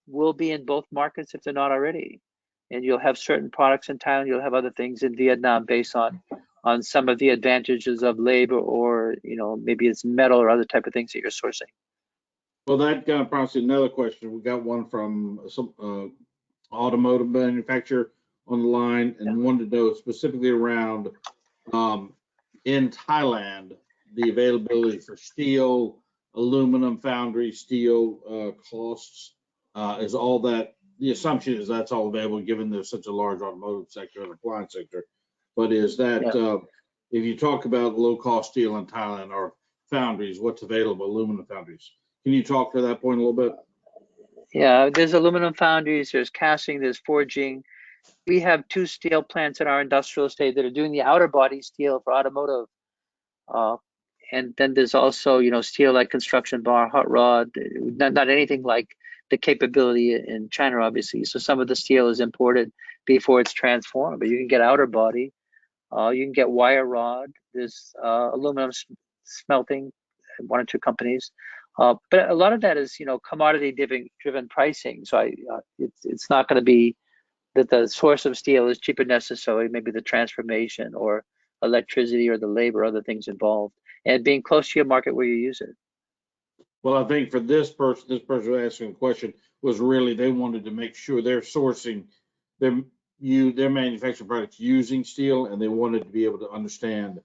will be in both markets if they're not already. And you'll have certain products in Thailand, you'll have other things in Vietnam based on some of the advantages of labor, or maybe it's metal or other type of things that you're sourcing. Well, that kind of prompts another question. We got one from some automotive manufacturer on the line, and wanted to know specifically around in Thailand, the availability for steel, aluminum foundry, steel costs. Is all that, the assumption is that's all available given there's such a large automotive sector and appliance sector. But is that, if you talk about low cost steel in Thailand or foundries, what's available, aluminum foundries? Can you talk to that point a little bit? Yeah, there's aluminum foundries, there's casting, there's forging. We have 2 steel plants in our industrial estate that are doing the outer body steel for automotive. And then there's also, steel like construction bar, hot rod, not anything like the capability in China, obviously. So some of the steel is imported before it's transformed, but you can get outer body, you can get wire rod. There's aluminum smelting, 1 or 2 companies. But a lot of that is, commodity driven pricing. So it's not going to be that the source of steel is cheaper necessarily, maybe the transformation or electricity or the labor, other things involved, and being close to your market where you use it. Well, I think for this person asking the question was really, they wanted to make sure they're sourcing their manufacturing products using steel, and they wanted to be able to understand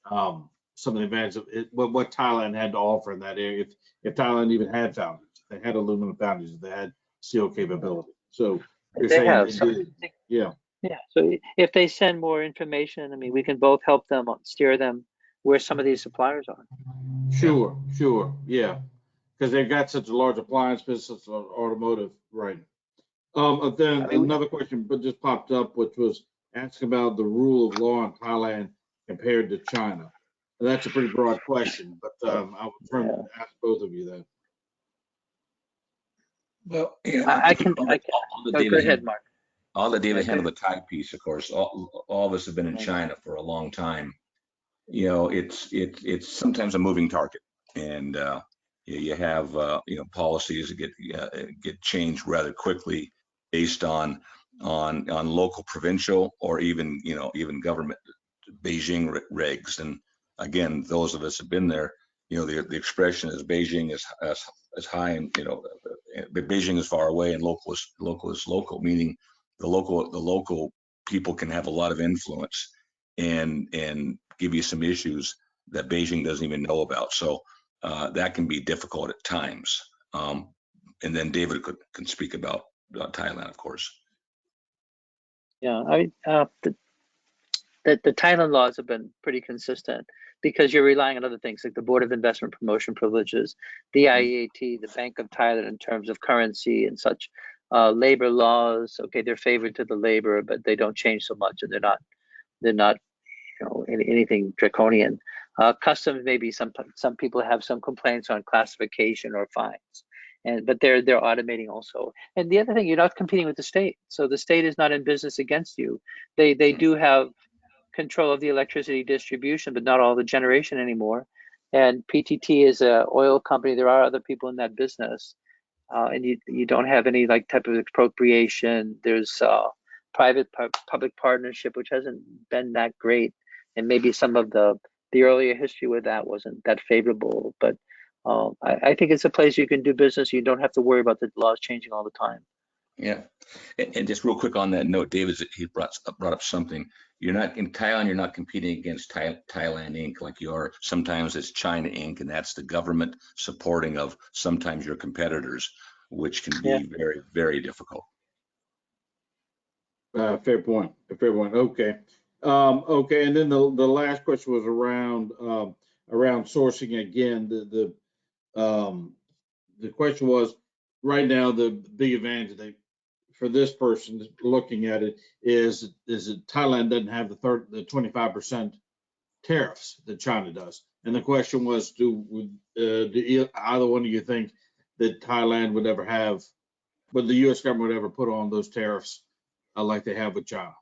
some of the advantages of it, what Thailand had to offer in that area. If Thailand even had foundries, they had aluminum foundries, they had steel capability. So you're They saying have they some, did. Yeah. Yeah. So if they send more information, I mean, we can both help them steer them where some of these suppliers are. Sure. Yeah. Because they've got such a large appliance business, automotive, right? Then another question but just popped up, which was asking about the rule of law in Thailand compared to China. And that's a pretty broad question, but I was trying to ask both of you that. Well, I can go ahead, Mark. All the David handled the Thai piece, of course. All of us have been in China for a long time. It's sometimes a moving target, and you have policies that get changed rather quickly based on local, provincial, or even government Beijing regs. And again, those of us have been there. The expression is Beijing is high, and Beijing is far away, and local is local, meaning the local people can have a lot of influence and give you some issues that Beijing doesn't even know about. So that can be difficult at times. And then David can speak about Thailand, of course. Yeah, the Thailand laws have been pretty consistent because you're relying on other things like the Board of Investment Promotion Privileges, the IEAT, the Bank of Thailand in terms of currency and such. Labor laws, okay, they're favored to the labor, but they don't change so much, and they're not anything draconian. Customs, maybe some people have some complaints on classification or fines, but they're automating also. And the other thing, you're not competing with the state, so the state is not in business against you. They do have control of the electricity distribution, but not all the generation anymore. And PTT is a oil company. There are other people in that business, and you don't have any type of expropriation. There's private public partnership, which hasn't been that great, and maybe some of the earlier history with that wasn't that favorable. But I think it's a place you can do business. You don't have to worry about the laws changing all the time. Yeah, and just real quick on that note, David, he brought up something. You're not in Thailand. You're not competing against Thailand Inc. like you are. Sometimes it's China Inc. and that's the government supporting of sometimes your competitors, which can be very, very difficult. Fair point. Okay. Okay. And then the last question was around sourcing again. The question was, right now the big advantage for this person looking at it is that Thailand doesn't have the 25% tariffs that China does. And the question was, do either one of you think that Thailand would the U.S. government would ever put on those tariffs like they have with China?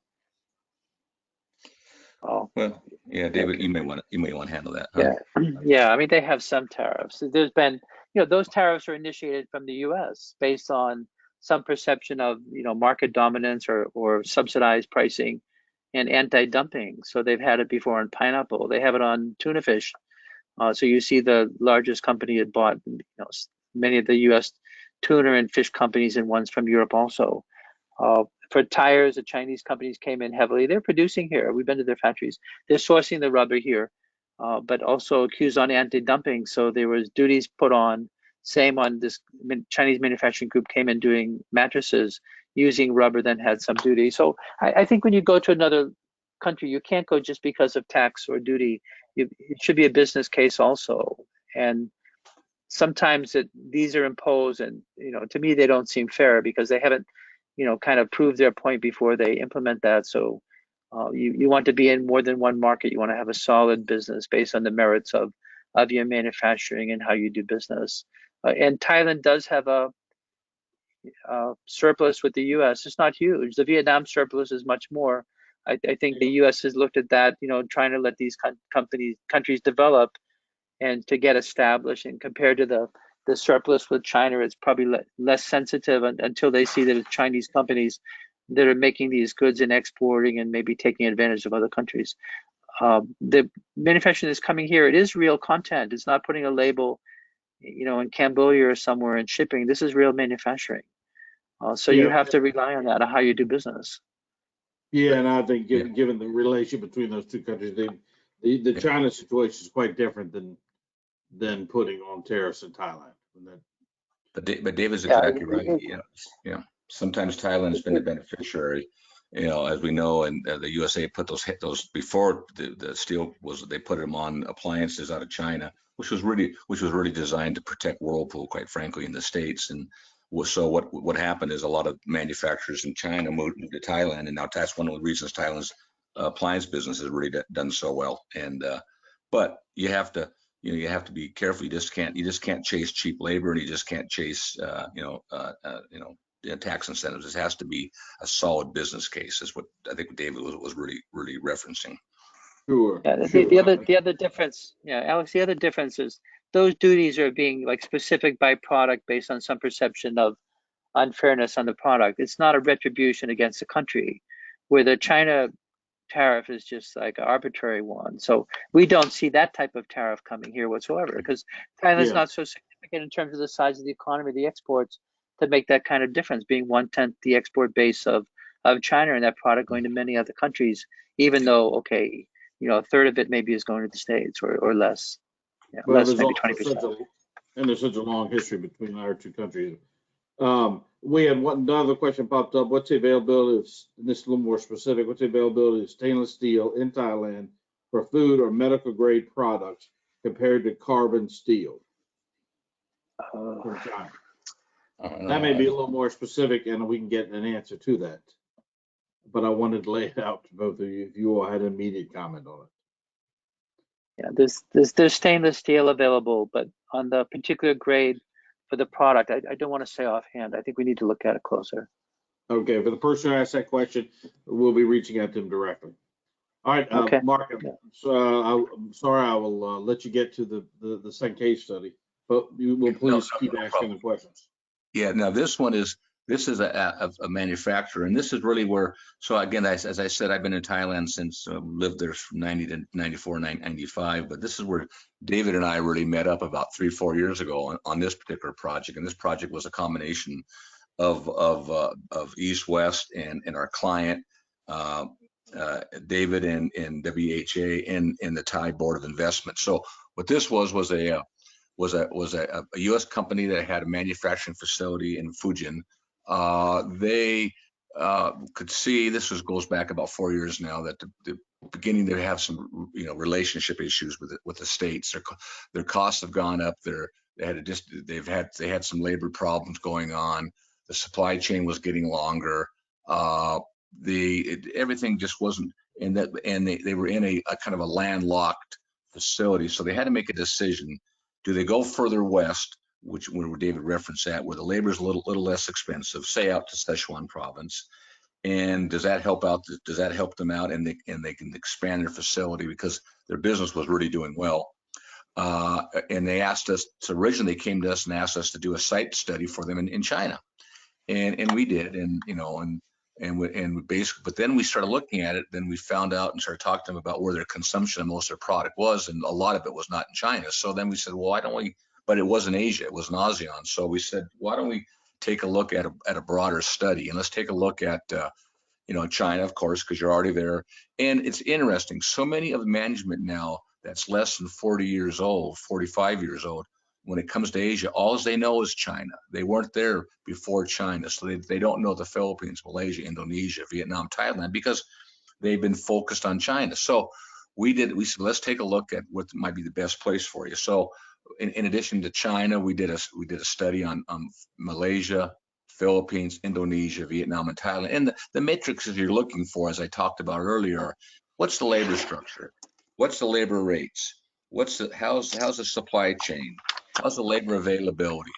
Oh, Well, yeah, David, okay. you may want to handle that. Huh? Yeah, yeah. I mean, they have some tariffs. There's been, those tariffs are initiated from the U.S. based on some perception of, market dominance or subsidized pricing and anti-dumping. So they've had it before on pineapple. They have it on tuna fish. So you see the largest company had bought, many of the U.S. tuna and fish companies and ones from Europe also. For tires, the Chinese companies came in heavily. They're producing here. We've been to their factories. They're sourcing the rubber here, but also accused on anti-dumping. So there was duties put on. Same on this Chinese manufacturing group came in doing mattresses using rubber, then had some duty. So I think when you go to another country, you can't go just because of tax or duty. It should be a business case also. And sometimes these are imposed, and to me they don't seem fair because they haven't kind of proved their point before they implement that. So you want to be in more than one market. You want to have a solid business based on the merits of your manufacturing and how you do business. And Thailand does have a surplus with the U.S. It's not huge. The Vietnam surplus is much more. I think the U.S. has looked at that, trying to let these countries develop and to get established. And compared to the surplus with China, it's probably less sensitive until they see that it's Chinese companies that are making these goods and exporting and maybe taking advantage of other countries. The manufacturing that's coming here, it is real content. It's not putting a label, in Cambodia or somewhere and shipping. This is real manufacturing. So you have to rely on that, on how you do business. Yeah, and I think given the relationship between those two countries, the China situation is quite different than putting on tariffs in Thailand. But David's exactly right. Sometimes Thailand's been the beneficiary, as we know, and the USA put those before the steel they put them on appliances out of China, which was really designed to protect Whirlpool, quite frankly, in the States. And so what happened is a lot of manufacturers in China moved to Thailand, and now that's one of the reasons Thailand's appliance business has really done so well. And but you have to be careful. You just can't chase cheap labor, and you just can't chase tax incentives. It has to be a solid business case. Is what I think David was really referencing. Sure. Yeah, the other difference, Alex, the other difference is those duties are being like specific by product based on some perception of unfairness on the product. It's not a retribution against the country, where the China tariff is just like an arbitrary one. So we don't see that type of tariff coming here whatsoever, because Thailand's not so significant in terms of the size of the economy, the exports, to make that kind of difference, being 1/10 the export base of China, and that product going to many other countries, even though, a third of it maybe is going to the States or less. Less, maybe 20%. And there's such a long history between our two countries. We had another question popped up. What's the availability of, and this is a little more specific, what's the availability of stainless steel in Thailand for food or medical grade products compared to carbon steel from China? That may be a little more specific, and we can get an answer to that. But I wanted to lay it out to both of you if you all had an immediate comment on it. Yeah, there's stainless steel available, but on the particular grade for the product, I don't want to say offhand. I think we need to look at it closer. Okay, for the person who asked that question, we'll be reaching out to him directly. All right, Okay. Mark, so I'm sorry, I will let you get to the second case study, but you will please keep asking the questions. Yeah, now this is a manufacturer, and this is really where, so again, as I said, I've been in Thailand since, lived there from 90 to 94, 95, but this is where David and I really met up about 3-4 years ago on this particular project. And this project was a combination of East West and our client, David and WHA and the Thai Board of Investment. So what this was a U.S. company that had a manufacturing facility in Fujian. They could see, goes back about 4 years now, that the beginning they have some relationship issues with the states. Their costs have gone up. They had some labor problems going on. The supply chain was getting longer. Everything just wasn't in that, and they were in a kind of a landlocked facility, so they had to make a decision. Do they go further west, where David referenced that, where the labor is a little less expensive, say out to Sichuan province, And does that help out? Does that help them out, and they can expand their facility because their business was really doing well. And they asked us to, originally came to us and asked us to do a site study for them in China, and we did, and we basically, but then we started looking at it. Then we found out and started talking to them about where their consumption of most of their product was, and a lot of it was not in China. So then we said, well, why don't we? But it wasn't Asia; it was in ASEAN. So we said, why don't we take a look at a broader study, and let's take a look at China, of course, because you're already there. And it's interesting. So many of the management now that's less than 40 years old, 45 years old, when it comes to Asia, all they know is China. They weren't there before China. So they don't know the Philippines, Malaysia, Indonesia, Vietnam, Thailand, because they've been focused on China. So we said, let's take a look at what might be the best place for you. So in addition to China, we did a study on Malaysia, Philippines, Indonesia, Vietnam, and Thailand. And the matrices you're looking for, as I talked about earlier, what's the labor structure? What's the labor rates? How's the supply chain? How's the labor availability?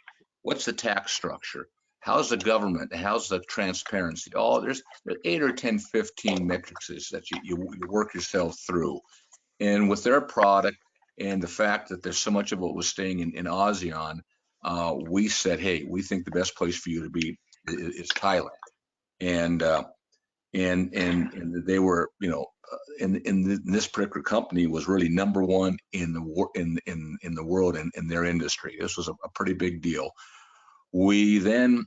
What's the tax structure? How's the government? How's the transparency? There's 8 or 10, 15 matrices that you work yourself through. And with their product and the fact that there's so much of what was staying in ASEAN, we said, hey, we think the best place for you to be is Thailand. And they were, in this particular company was really #1 in the world in their industry. This was a pretty big deal. We then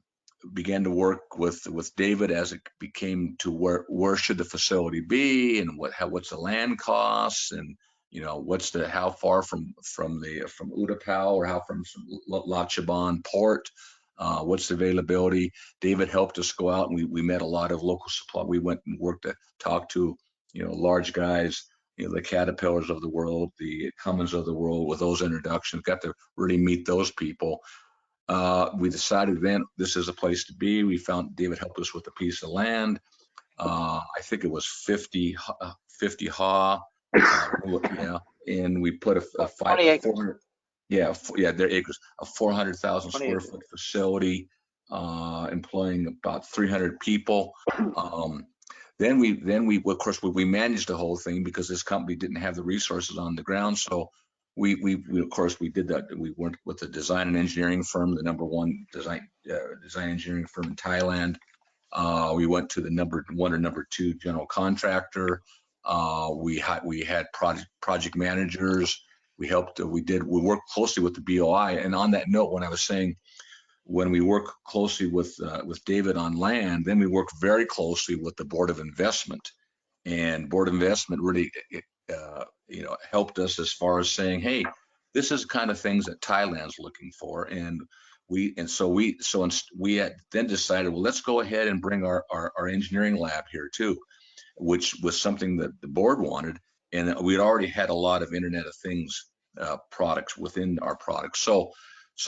began to work with David as it became to where should the facility be, and what's the land costs, and how far from Utapao, or how from Lachaban port, what's the availability. David helped us go out, and we met a lot of local supply. We went and worked to talk to large guys, the Caterpillars of the world, the Cummins of the world, with those introductions. Got to really meet those people. We decided then this is a place to be. We found David helped us with a piece of land. I think it was 50 ha. And we put a 400, their acres, a 400,000 square foot facility, employing about 300 people. Then we of course we managed the whole thing because this company didn't have the resources on the ground. So we of course we did that. We went with a design and engineering firm, the #1 design engineering firm in Thailand. We went to the #1 or #2 general contractor. We had project managers. We worked closely with the BOI. And on that note, when I was saying, when we work closely with David on land, then we work very closely with the Board of Investment. And Board of Investment really, helped us as far as saying, hey, this is the kind of things that Thailand's looking for. And we had then decided, well, let's go ahead and bring our engineering lab here too, which was something that the board wanted. And we'd already had a lot of Internet of Things products within our products. So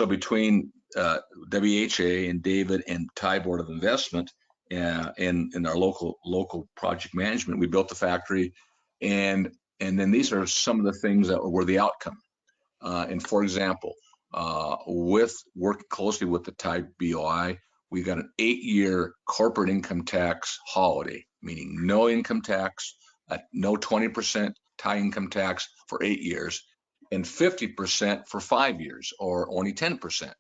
between WHA and David and Thai Board of Investment and our local project management, we built the factory. And then these are some of the things that were the outcome. And for example, with working closely with the Thai BOI, we got an 8-year corporate income tax holiday, meaning no income tax, no 20% Thai income tax for 8 years, and 50% for 5 years, or only 10%.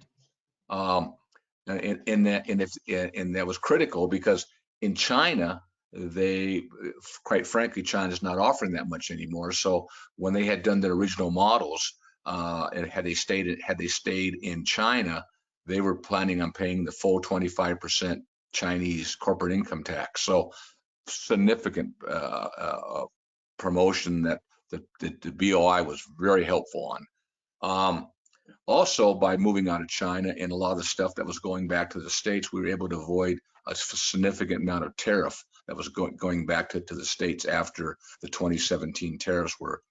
And that was critical because in China, quite frankly, China's not offering that much anymore. So when they had done their original models, and had they stayed in China, they were planning on paying the full 25% Chinese corporate income tax. So significant promotion that the BOI was very helpful on. Also, by moving out of China and a lot of the stuff that was going back to the States, we were able to avoid a significant amount of tariff that was going back to the States after the 2017 tariffs were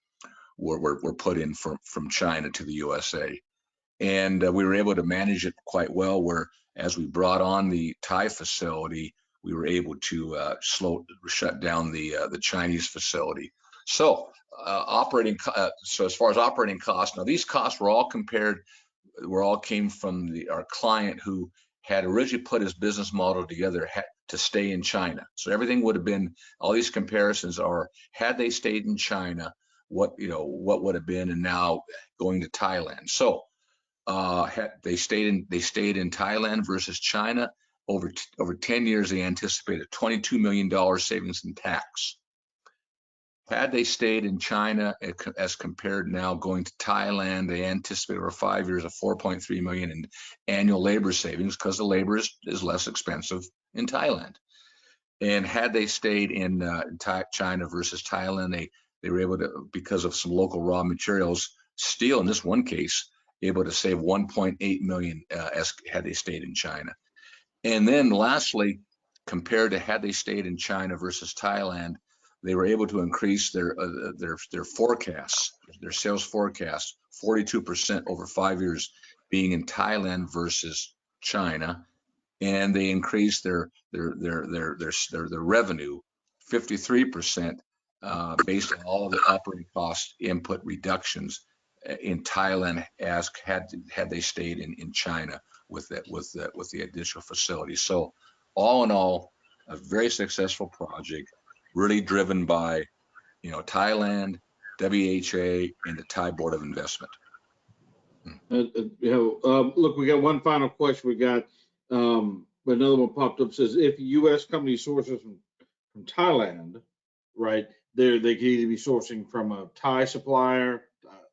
put in from China to the USA. And we were able to manage it quite well, where as we brought on the Thai facility, we were able to shut down the Chinese facility. So so as far as operating costs, now these costs were all came from our client who had originally put his business model together to stay in China. So everything would have been, all these comparisons are, had they stayed in China, what would have been, and now going to Thailand. So they stayed in Thailand versus China. Over 10 years, they anticipated $22 million savings in tax. Had they stayed in China as compared now going to Thailand, they anticipate over 5 years of $4.3 million in annual labor savings because the labor is less expensive in Thailand. And had they stayed in China versus Thailand, they were able to, because of some local raw materials, steel in this one case, able to save 1.8 million as had they stayed in China. And then lastly, compared to had they stayed in China versus Thailand, they were able to increase their forecasts, their sales forecast, 42% over 5 years being in Thailand versus China, and they increased their revenue 53% based on all of the operating cost input reductions in Thailand as had they stayed in China with the additional facility. So all in all, a very successful project, really driven by Thailand, WHA, and the Thai Board of Investment. Look, we got one final question. We got another one popped up. Says if U.S. company sources from Thailand, right? They could either be sourcing from a Thai supplier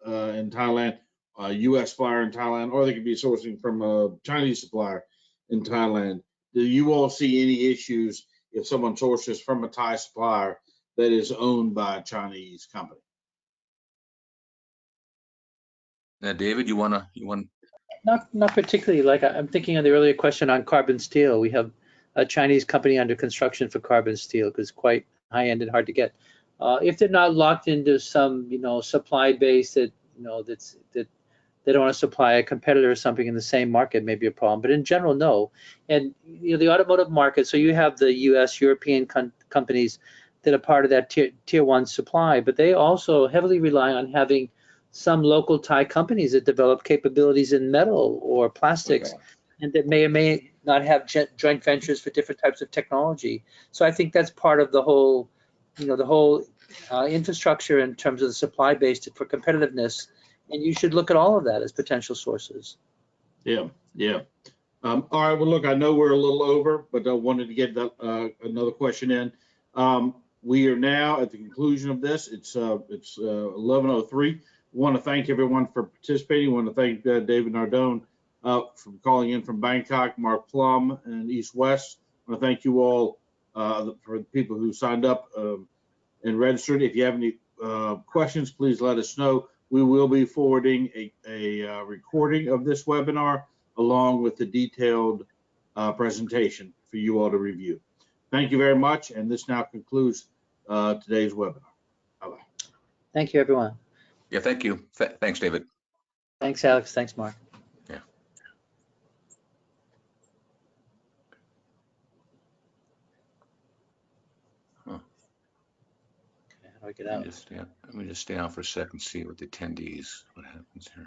in Thailand, a U.S. supplier in Thailand, or they could be sourcing from a Chinese supplier in Thailand. Do you all see any issues if someone sources from a Thai supplier that is owned by a Chinese company? Now, David, you want? Not particularly. Like I'm thinking of the earlier question on carbon steel. We have a Chinese company under construction for carbon steel because it's quite high-end and hard to get. If they're not locked into some, supply base that they don't want to supply a competitor or something in the same market, may be a problem. But in general, no. And the automotive market. So you have the U.S. European companies that are part of that tier one supply, but they also heavily rely on having some local Thai companies that develop capabilities in metal or plastics, and that may or may not have joint ventures for different types of technology. So I think that's part of the whole, infrastructure in terms of the supply base for competitiveness. And you should look at all of that as potential sources. Yeah. All right. Well, look, I know we're a little over, but I wanted to get another question in. We are now at the conclusion of this. It's 11:03. I want to thank everyone for participating. I want to thank David Nardone for calling in from Bangkok, Mark Plum, and East West. I want to thank you all for the people who signed up and registered. If you have any questions, please let us know. We will be forwarding a recording of this webinar along with the detailed presentation for you all to review. Thank you very much, and this now concludes today's webinar. Bye-bye. Thank you, everyone. Yeah, thank you. Thanks, David. Thanks, Alex. Thanks, Mark. Yeah. Huh. Okay, how do I get out? Let me just stay on for a second, see what the attendees, what happens here.